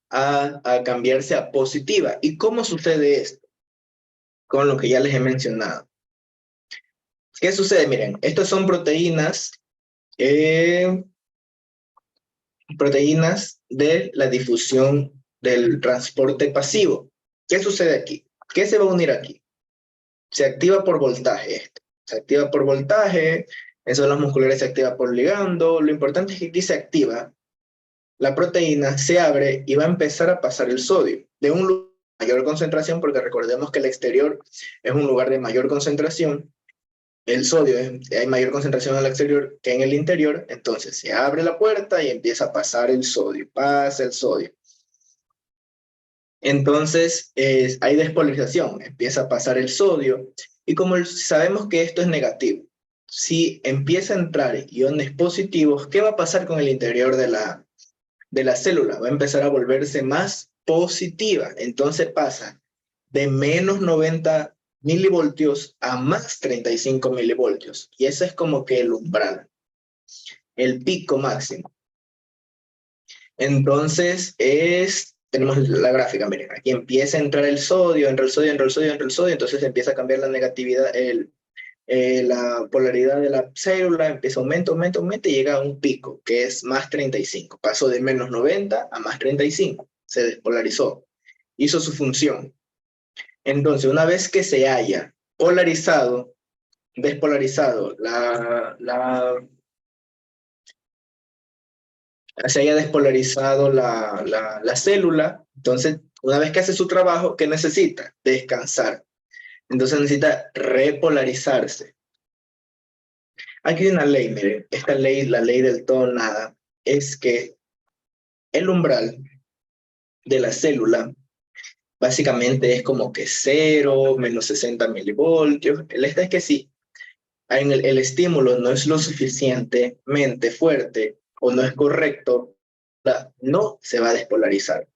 a cambiarse a positiva. ¿Y cómo sucede esto? Con lo que ya les he mencionado. ¿Qué sucede? Miren, estas son proteínas de la difusión del transporte pasivo. ¿Qué sucede aquí? ¿Qué se va a unir aquí? Se activa por voltaje esto. Se activa por voltaje, en zonas musculares se activa por ligando. Lo importante es que aquí se activa, la proteína se abre y va a empezar a pasar el sodio de un lugar de mayor concentración, porque recordemos que el exterior es un lugar de mayor concentración. El sodio hay mayor concentración en el exterior que en el interior, entonces se abre la puerta y empieza a pasar el sodio, pasa el sodio. Entonces hay despolarización, empieza a pasar el sodio, y como sabemos que esto es negativo, si empieza a entrar iones positivos, ¿qué va a pasar con el interior de la célula? Va a empezar a volverse más positiva, entonces pasa de menos 90 milivoltios a más 35 milivoltios. Y ese es como que el umbral, el pico máximo. Entonces tenemos la gráfica, miren, aquí empieza a entrar el sodio, entra el sodio, entra el sodio, entra el sodio, entonces empieza a cambiar la negatividad, la polaridad de la célula, empieza a aumentar, aumenta, aumenta y llega a un pico, que es más 35. Pasó de menos 90 a más 35, se despolarizó, hizo su función. Entonces, una vez que se haya polarizado, despolarizado se haya despolarizado la célula, entonces, una vez que hace su trabajo, ¿qué necesita? Descansar. Entonces necesita repolarizarse. Aquí hay una ley, miren, esta ley, la ley del todo nada, es que el umbral de la célula básicamente es como que 0, menos 60 milivoltios. El es que si el estímulo no es lo suficientemente fuerte o no es correcto, no se va a despolarizar.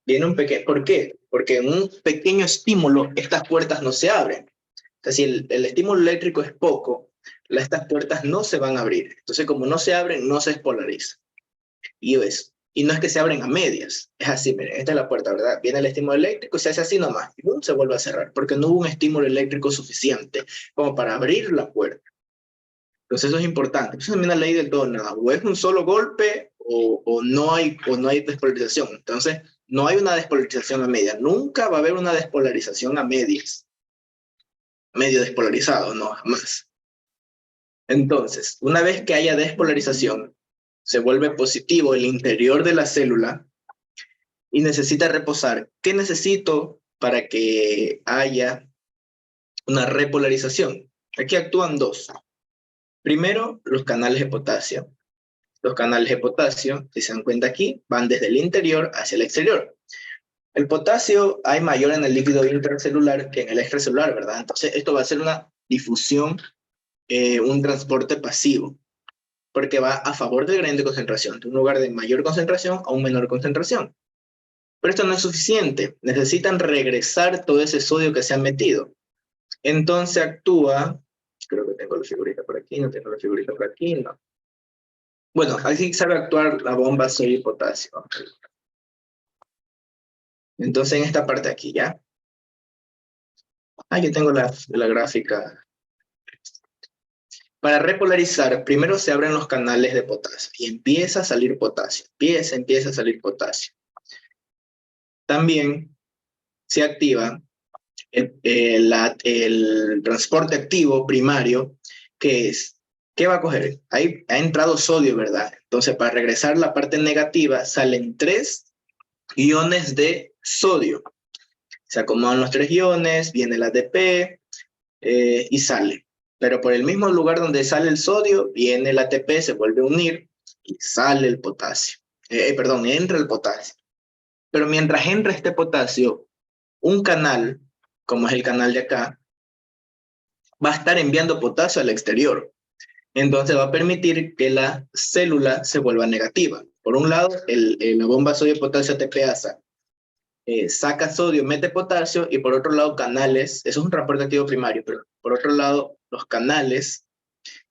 Viene un pequeño, ¿por qué? Porque en un pequeño estímulo estas puertas no se abren. O sea, si el estímulo eléctrico es poco, estas puertas no se van a abrir. Entonces, como no se abren, no se despolariza. Y no es que se abren a medias. Es así, miren, esta es la puerta, ¿verdad? Viene el estímulo eléctrico y se hace así nomás. Y ¡pum! Se vuelve a cerrar, porque no hubo un estímulo eléctrico suficiente como para abrir la puerta. Entonces eso es importante. Eso es una ley del todo nada. O es un solo golpe o no hay despolarización. Entonces, no hay una despolarización a medias. Nunca va a haber una despolarización a medias. Medio despolarizado, no, jamás. Entonces, una vez que haya despolarización, se vuelve positivo el interior de la célula y necesita reposar. ¿Qué necesito para que haya una repolarización? Aquí actúan dos. Primero, los canales de potasio. Los canales de potasio, si se dan cuenta aquí, van desde el interior hacia el exterior. El potasio hay mayor en el líquido intracelular que en el extracelular, ¿verdad? Entonces, esto va a ser una difusión, un transporte pasivo, porque va a favor del gradiente de concentración, de un lugar de mayor concentración a un menor concentración. Pero esto no es suficiente, necesitan regresar todo ese sodio que se ha metido. Entonces actúa, creo que tengo la figurita por aquí, no tengo la figurita por aquí, no. Bueno, así sabe actuar la bomba sodio y potasio. Entonces en esta parte aquí, ¿ya? Yo tengo la gráfica. Para repolarizar, primero se abren los canales de potasio y empieza a salir potasio. Empieza a salir potasio. También se activa el transporte activo primario, que es, ¿qué va a coger? Ahí ha entrado sodio, ¿verdad? Entonces, para regresar la parte negativa, salen 3 iones de sodio. Se acomodan los 3 iones, viene el ATP y sale. Pero por el mismo lugar donde sale el sodio, viene el ATP, se vuelve a unir y sale el potasio. Entra el potasio. Pero mientras entra este potasio, un canal, como es el canal de acá, va a estar enviando potasio al exterior. Entonces va a permitir que la célula se vuelva negativa. Por un lado, la bomba sodio-potasio ATPasa saca sodio, mete potasio, y por otro lado canales, eso es un transporte activo primario, pero por otro lado los canales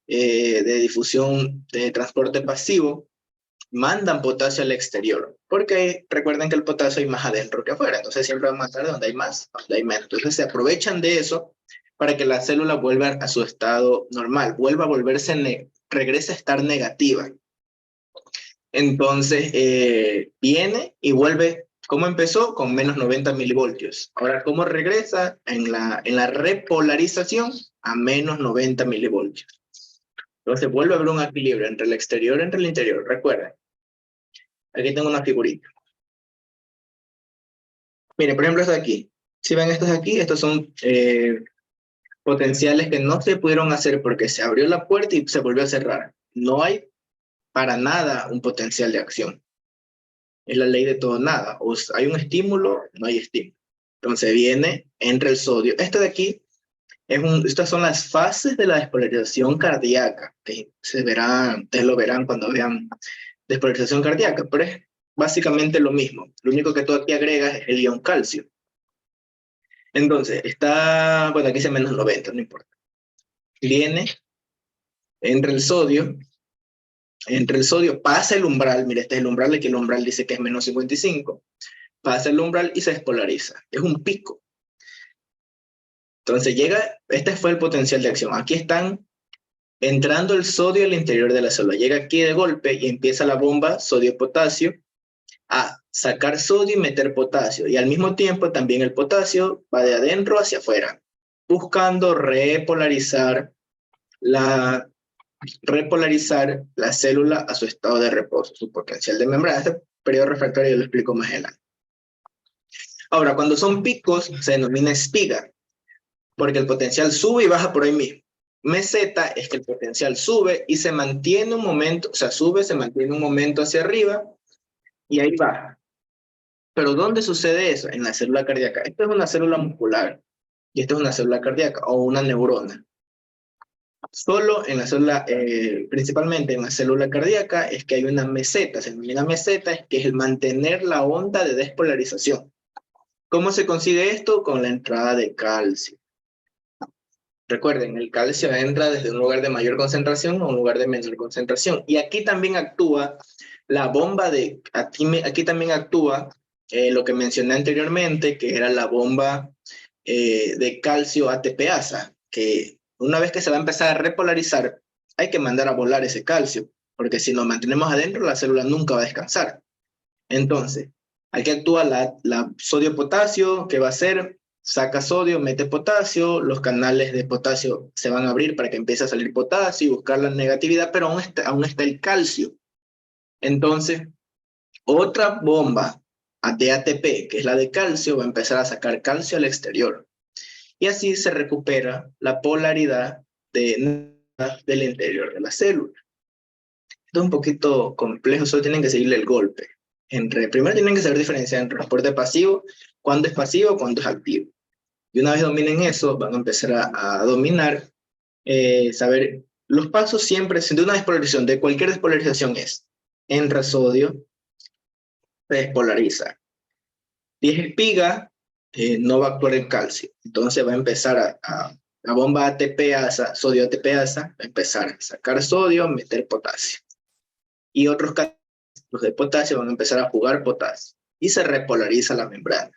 de difusión de transporte pasivo mandan potasio al exterior, porque recuerden que el potasio hay más adentro que afuera, entonces siempre va a matar donde hay más, donde hay menos. Entonces se aprovechan de eso para que la célula vuelva a su estado normal, vuelva a volverse, regrese a estar negativa. Entonces viene y vuelve, ¿cómo empezó? Con menos 90 milivoltios. Ahora, ¿cómo regresa? En la repolarización a menos 90 milivoltios. Entonces vuelve a haber un equilibrio entre el exterior y entre el interior. Recuerden, aquí tengo una figurita. Miren, por ejemplo, esto de aquí. Si ven estos de aquí, estos son potenciales que no se pudieron hacer porque se abrió la puerta y se volvió a cerrar. No hay para nada un potencial de acción. Es la ley de todo nada. O hay un estímulo, no hay estímulo. Entonces viene, entra el sodio. Esto de aquí, estas son las fases de la despolarización cardíaca, que ustedes lo verán cuando vean despolarización cardíaca, pero es básicamente lo mismo. Lo único que tú aquí agregas es el ion calcio. Entonces, bueno, aquí dice menos 90, no importa. Viene, entra el sodio, pasa el umbral, mira, este es el umbral, aquí el umbral dice que es menos 55, pasa el umbral y se despolariza. Es un pico. Entonces este fue el potencial de acción. Aquí están entrando el sodio al interior de la célula. Llega aquí de golpe y empieza la bomba sodio-potasio a sacar sodio y meter potasio. Y al mismo tiempo también el potasio va de adentro hacia afuera, buscando repolarizar la célula a su estado de reposo, su potencial de membrana. Este periodo refractario yo lo explico más adelante. Ahora, cuando son picos, se denomina espiga, porque el potencial sube y baja por ahí mismo. Meseta es que el potencial sube y se mantiene un momento, o sea, sube, se mantiene un momento hacia arriba y ahí baja. Pero ¿dónde sucede eso? En la célula cardíaca. Esta es una célula muscular y esta es una célula cardíaca o una neurona. Solo en la célula, principalmente en la célula cardíaca, es que hay una meseta. Se denomina meseta, que es el mantener la onda de despolarización. ¿Cómo se consigue esto? Con la entrada de calcio. Recuerden, el calcio entra desde un lugar de mayor concentración a un lugar de menor concentración. Y aquí también actúa la bomba de... Aquí también actúa lo que mencioné anteriormente, que era la bomba de calcio ATPasa, que una vez que se va a empezar a repolarizar, hay que mandar a volar ese calcio, porque si nos mantenemos adentro, la célula nunca va a descansar. Entonces, aquí actúa la sodio-potasio, que va a hacer, saca sodio, mete potasio, los canales de potasio se van a abrir para que empiece a salir potasio y buscar la negatividad, pero aún está el calcio. Entonces, otra bomba de ATP, que es la de calcio, va a empezar a sacar calcio al exterior. Y así se recupera la polaridad del interior de la célula. Esto es un poquito complejo, solo tienen que seguirle el golpe. Primero tienen que saber diferenciar entre transporte pasivo, cuándo es pasivo, cuándo es activo. Y una vez dominen eso, van a empezar a dominar, saber los pasos siempre, de una despolarización, de cualquier despolarización es, entra sodio, se despolariza. Si es espiga, no va a actuar el calcio. Entonces va a empezar la bomba ATPasa, sodio ATPasa, va a empezar a sacar sodio, meter potasio. Y otros canales, los de potasio, van a empezar a jugar potasio. Y se repolariza la membrana.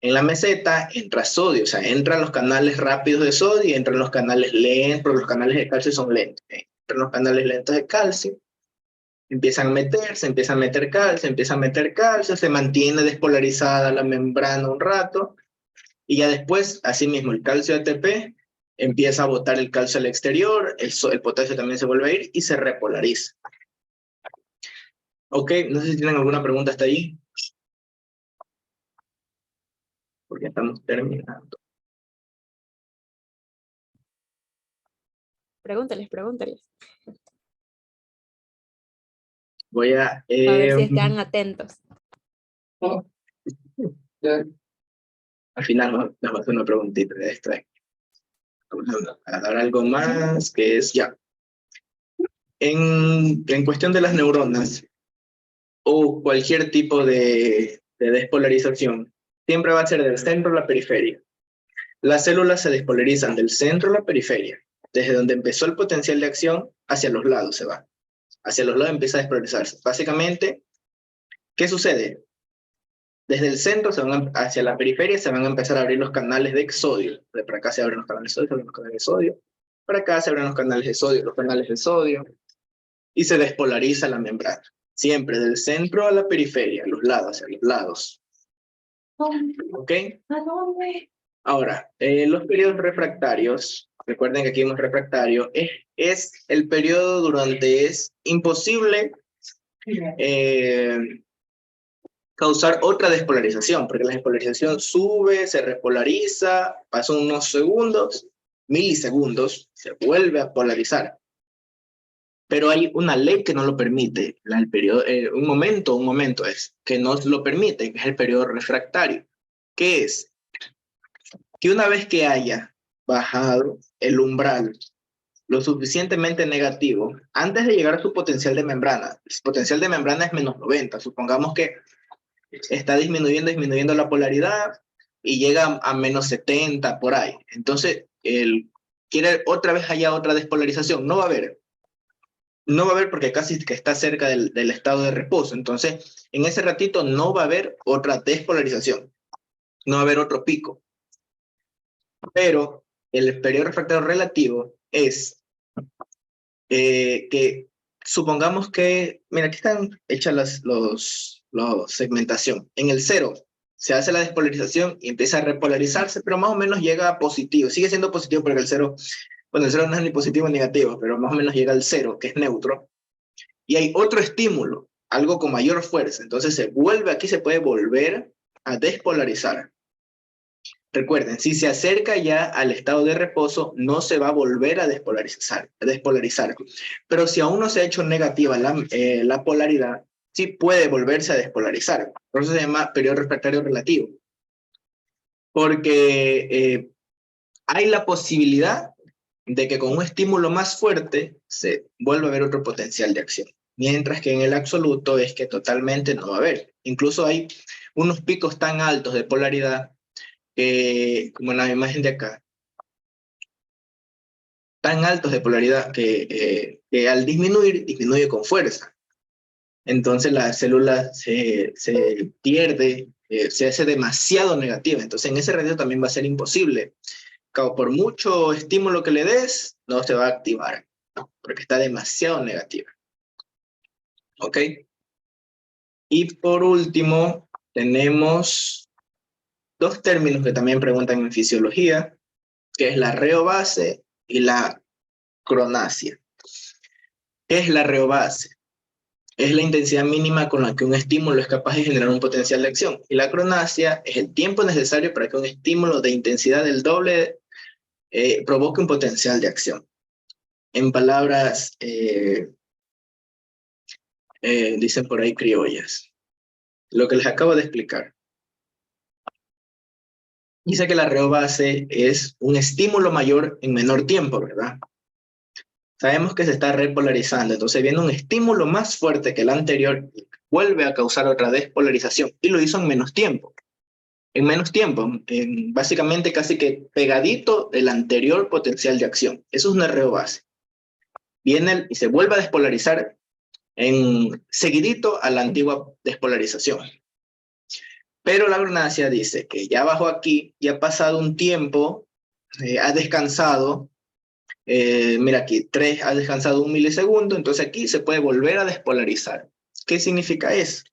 En la meseta entra sodio, o sea, entran los canales rápidos de sodio y entran los canales lentos, los canales de calcio son lentos. Entran los canales lentos de calcio, empiezan a meter calcio, se mantiene despolarizada la membrana un rato, y ya después, asimismo, el calcio ATP empieza a botar el calcio al exterior, el potasio también se vuelve a ir y se repolariza. Ok, no sé si tienen alguna pregunta hasta ahí. Porque estamos terminando. Pregúntales. Voy A ver si están atentos. Al final nos va a hacer una preguntita de extra. Vamos a dar algo más, que es ya. En cuestión de las neuronas, o cualquier tipo de despolarización, siempre va a ser del centro a la periferia. Las células se despolarizan del centro a la periferia. desde donde empezó el potencial de acción, hacia los lados se va. Hacia los lados empieza a despolarizarse. Básicamente, ¿qué sucede? Desde el centro hacia la periferia se van a empezar a abrir los canales de sodio. Por acá se abren los canales de sodio, se abren los canales de sodio. Por acá se abren los canales de sodio, y se despolariza la membrana. Siempre del centro a la periferia, los lados, hacia los lados. ¿Ok? Ahora, los periodos refractarios, recuerden que aquí vemos refractario, es el periodo durante es imposible causar otra despolarización, porque la despolarización sube, se repolariza, pasan unos segundos, milisegundos, se vuelve a polarizar. Pero hay una ley que no lo permite, el periodo, un momento es, que no lo permite, que es el periodo refractario. ¿Qué es? Que una vez que haya bajado el umbral lo suficientemente negativo, antes de llegar a su potencial de membrana, el potencial de membrana es menos 90, supongamos que está disminuyendo la polaridad y llega a menos 70 por ahí. Entonces, quiere otra vez haya otra despolarización, no va a haber. No va a haber porque casi que está cerca del estado de reposo. Entonces, en ese ratito no va a haber otra despolarización. No va a haber otro pico. Pero el periodo refractario relativo es que supongamos que, mira, aquí están hechas los segmentación. En el 0 se hace la despolarización y empieza a repolarizarse, pero más o menos llega a positivo. Sigue siendo positivo porque el 0, bueno, el 0 no es ni positivo ni negativo, pero más o menos llega al 0, que es neutro. Y hay otro estímulo, algo con mayor fuerza. Entonces aquí se puede volver a despolarizar. Recuerden, si se acerca ya al estado de reposo, no se va a volver a despolarizar. Pero si aún no se ha hecho negativa la polaridad, sí puede volverse a despolarizar. Por eso se llama periodo refractario relativo. Porque hay la posibilidad de que con un estímulo más fuerte se vuelva a ver otro potencial de acción. Mientras que en el absoluto es que totalmente no va a haber. Incluso hay unos picos tan altos de polaridad como en la imagen de acá, tan altos de polaridad que al disminuye con fuerza. Entonces la célula se pierde, se hace demasiado negativa. Entonces en ese ratio también va a ser imposible. Por mucho estímulo que le des, no se va a activar, porque está demasiado negativa. ¿Ok? Y por último, tenemos dos términos que también preguntan en fisiología, que es la reobase y la cronasia. ¿Qué es la reobase? Es la intensidad mínima con la que un estímulo es capaz de generar un potencial de acción. Y la cronasia es el tiempo necesario para que un estímulo de intensidad del doble provoque un potencial de acción. En palabras, dicen por ahí criollas. Lo que les acabo de explicar. Dice que la reobase es un estímulo mayor en menor tiempo, ¿verdad? Sabemos que se está repolarizando, entonces viene un estímulo más fuerte que el anterior, vuelve a causar otra despolarización, y lo hizo en menos tiempo. En menos tiempo, básicamente casi que pegadito del anterior potencial de acción. Eso es una reobase. Viene y se vuelve a despolarizar seguidito a la antigua despolarización. Pero la cronasia dice que ya bajó aquí, ya ha pasado un tiempo, ha descansado, mira aquí, 3 ha descansado 1 milisegundo, entonces aquí se puede volver a despolarizar. ¿Qué significa eso?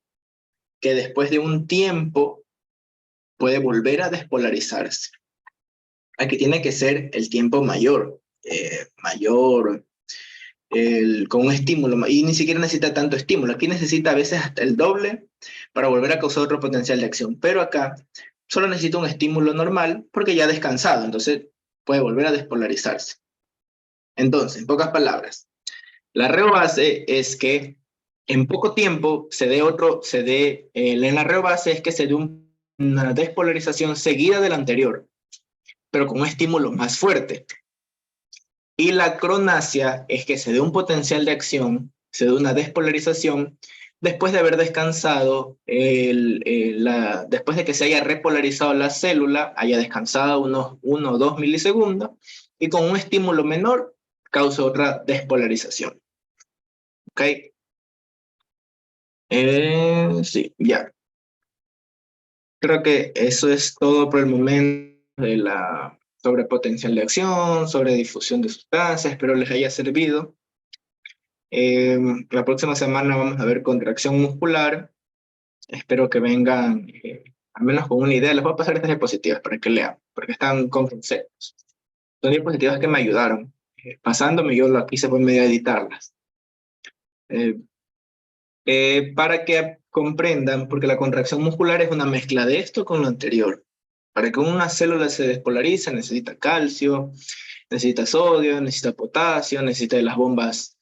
Que después de un tiempo puede volver a despolarizarse. Aquí tiene que ser el tiempo mayor, con un estímulo, y ni siquiera necesita tanto estímulo. Aquí necesita a veces hasta el doble para volver a causar otro potencial de acción. Pero acá solo necesita un estímulo normal porque ya ha descansado, entonces puede volver a despolarizarse. Entonces, en pocas palabras, la reobase es que en poco tiempo en la reobase es que se dé una despolarización seguida de la anterior, pero con un estímulo más fuerte. Y la cronasia es que se dé un potencial de acción, se dé una despolarización, después de haber descansado, después de que se haya repolarizado la célula, haya descansado unos 1 o 2 milisegundos, y con un estímulo menor causa otra despolarización. ¿Ok? Sí, ya. Creo que eso es todo por el momento sobre potencial de acción, sobre difusión de sustancias. Espero les haya servido. La próxima semana vamos a ver contracción muscular. Espero que vengan al menos con una idea. Les voy a pasar estas diapositivas para que lean, porque están con conceptos. Son diapositivas que me ayudaron. Pasándome, yo aquí se fue medio a editarlas. Para que comprendan, porque la contracción muscular es una mezcla de esto con lo anterior. Para que una célula se despolarice necesita calcio, necesita sodio, necesita potasio, necesita de las bombas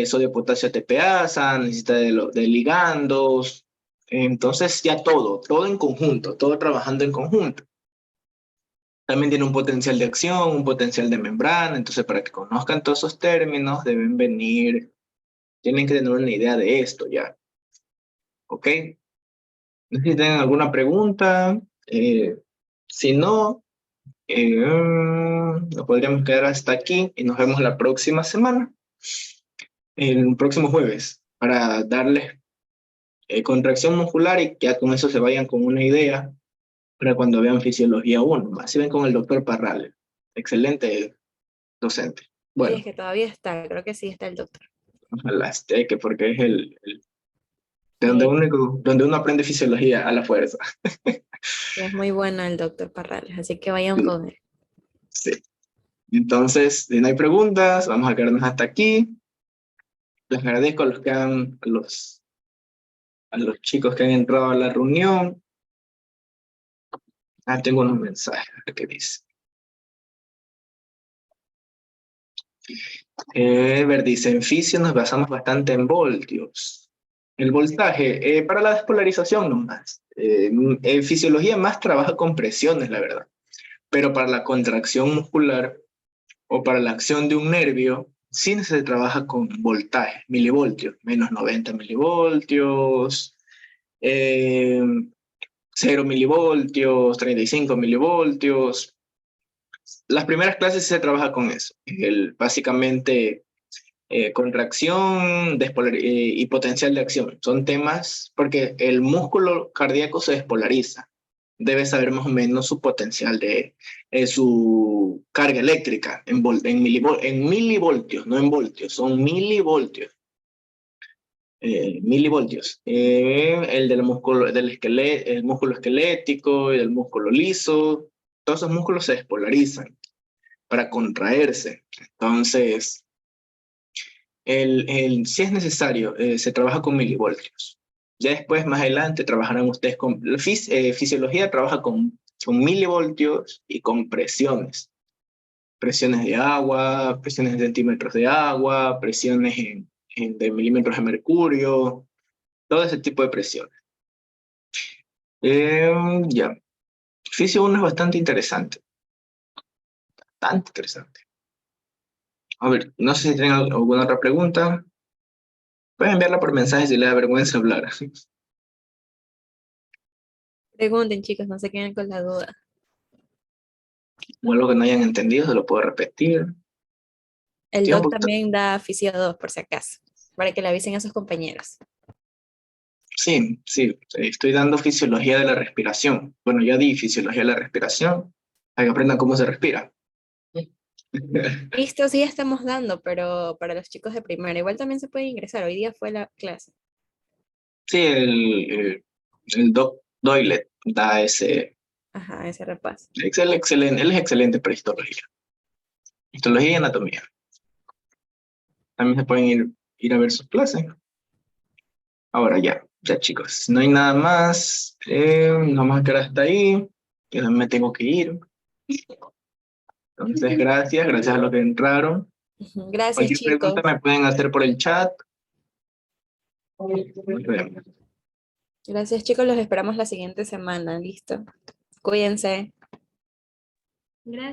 sodio-potasio ATPasa, necesita de ligandos. Entonces ya todo en conjunto, todo trabajando en conjunto. También tiene un potencial de acción, un potencial de membrana. Entonces, para que conozcan todos esos términos, tienen que tener una idea de esto ya. ¿Ok? No sé si tienen alguna pregunta. Si no, nos podríamos quedar hasta aquí y nos vemos la próxima semana, el próximo jueves, para darles contracción muscular y ya con eso se vayan con una idea para cuando vean fisiología 1. Así ven con el doctor Parral. Excelente docente. Sí, Bueno, es que todavía está, creo que sí está el doctor. ojalá esté, que porque es de Sí, donde uno aprende fisiología a la fuerza. sí, es muy bueno el doctor Parrales, así que vayan Sí, con él. sí. Entonces, si no hay preguntas, vamos a quedarnos hasta aquí. Les agradezco a los chicos que han entrado a la reunión. Tengo unos mensajes que dice. Ver, dice, en fisio nos basamos bastante en voltios. El voltaje, para la despolarización nomás. En fisiología más trabaja con presiones, la verdad. Pero para la contracción muscular o para la acción de un nervio, sí se trabaja con voltaje, milivoltios, menos 90 milivoltios, eh, 0 milivoltios, 35 milivoltios. Las primeras clases se trabaja con eso. Básicamente, contracción y potencial de acción. Son temas porque el músculo cardíaco se despolariza. Debe saber más o menos su potencial su carga eléctrica en milivoltios, no en voltios, son milivoltios. Milivoltios. El del músculo, el músculo esquelético y del músculo liso, todos esos músculos se despolarizan para contraerse. Entonces, si es necesario, se trabaja con milivoltios. Ya después, más adelante, trabajarán ustedes con... fisiología trabaja con milivoltios y con presiones. Presiones de agua, presiones de centímetros de agua, presiones de milímetros de mercurio, todo ese tipo de presiones. Ya. Fisio 1 es bastante interesante. Bastante interesante. A ver, no sé si tienen alguna otra pregunta. Pueden enviarla por mensaje si les da vergüenza hablar. Pregunten, chicos, no se queden con la duda. O algo que no hayan entendido, se lo puedo repetir. El Sí, un doc poquito. también da fisio 2 por si acaso, para que le avisen a sus compañeros. Sí, sí, estoy dando fisiología de la respiración. Bueno, ya di fisiología de la respiración, para que aprendan cómo se respira. Listo, sí estamos dando, pero para los chicos de primera, igual también se puede ingresar. Hoy día fue la clase. Sí, el Doc Doyle da ese Ajá, ese repaso. excelente, él es excelente para histología y anatomía. También se pueden ir a ver sus clases. Ahora ya chicos, no hay nada más, nos vamos a quedar hasta ahí, yo me tengo que ir. Entonces, gracias a los que entraron. Ujú, gracias, Cualquier pregunta chicos. me pueden hacer por el chat. Nos vemos. Gracias, chicos. Los esperamos la siguiente semana. Listo. Cuídense. Gracias.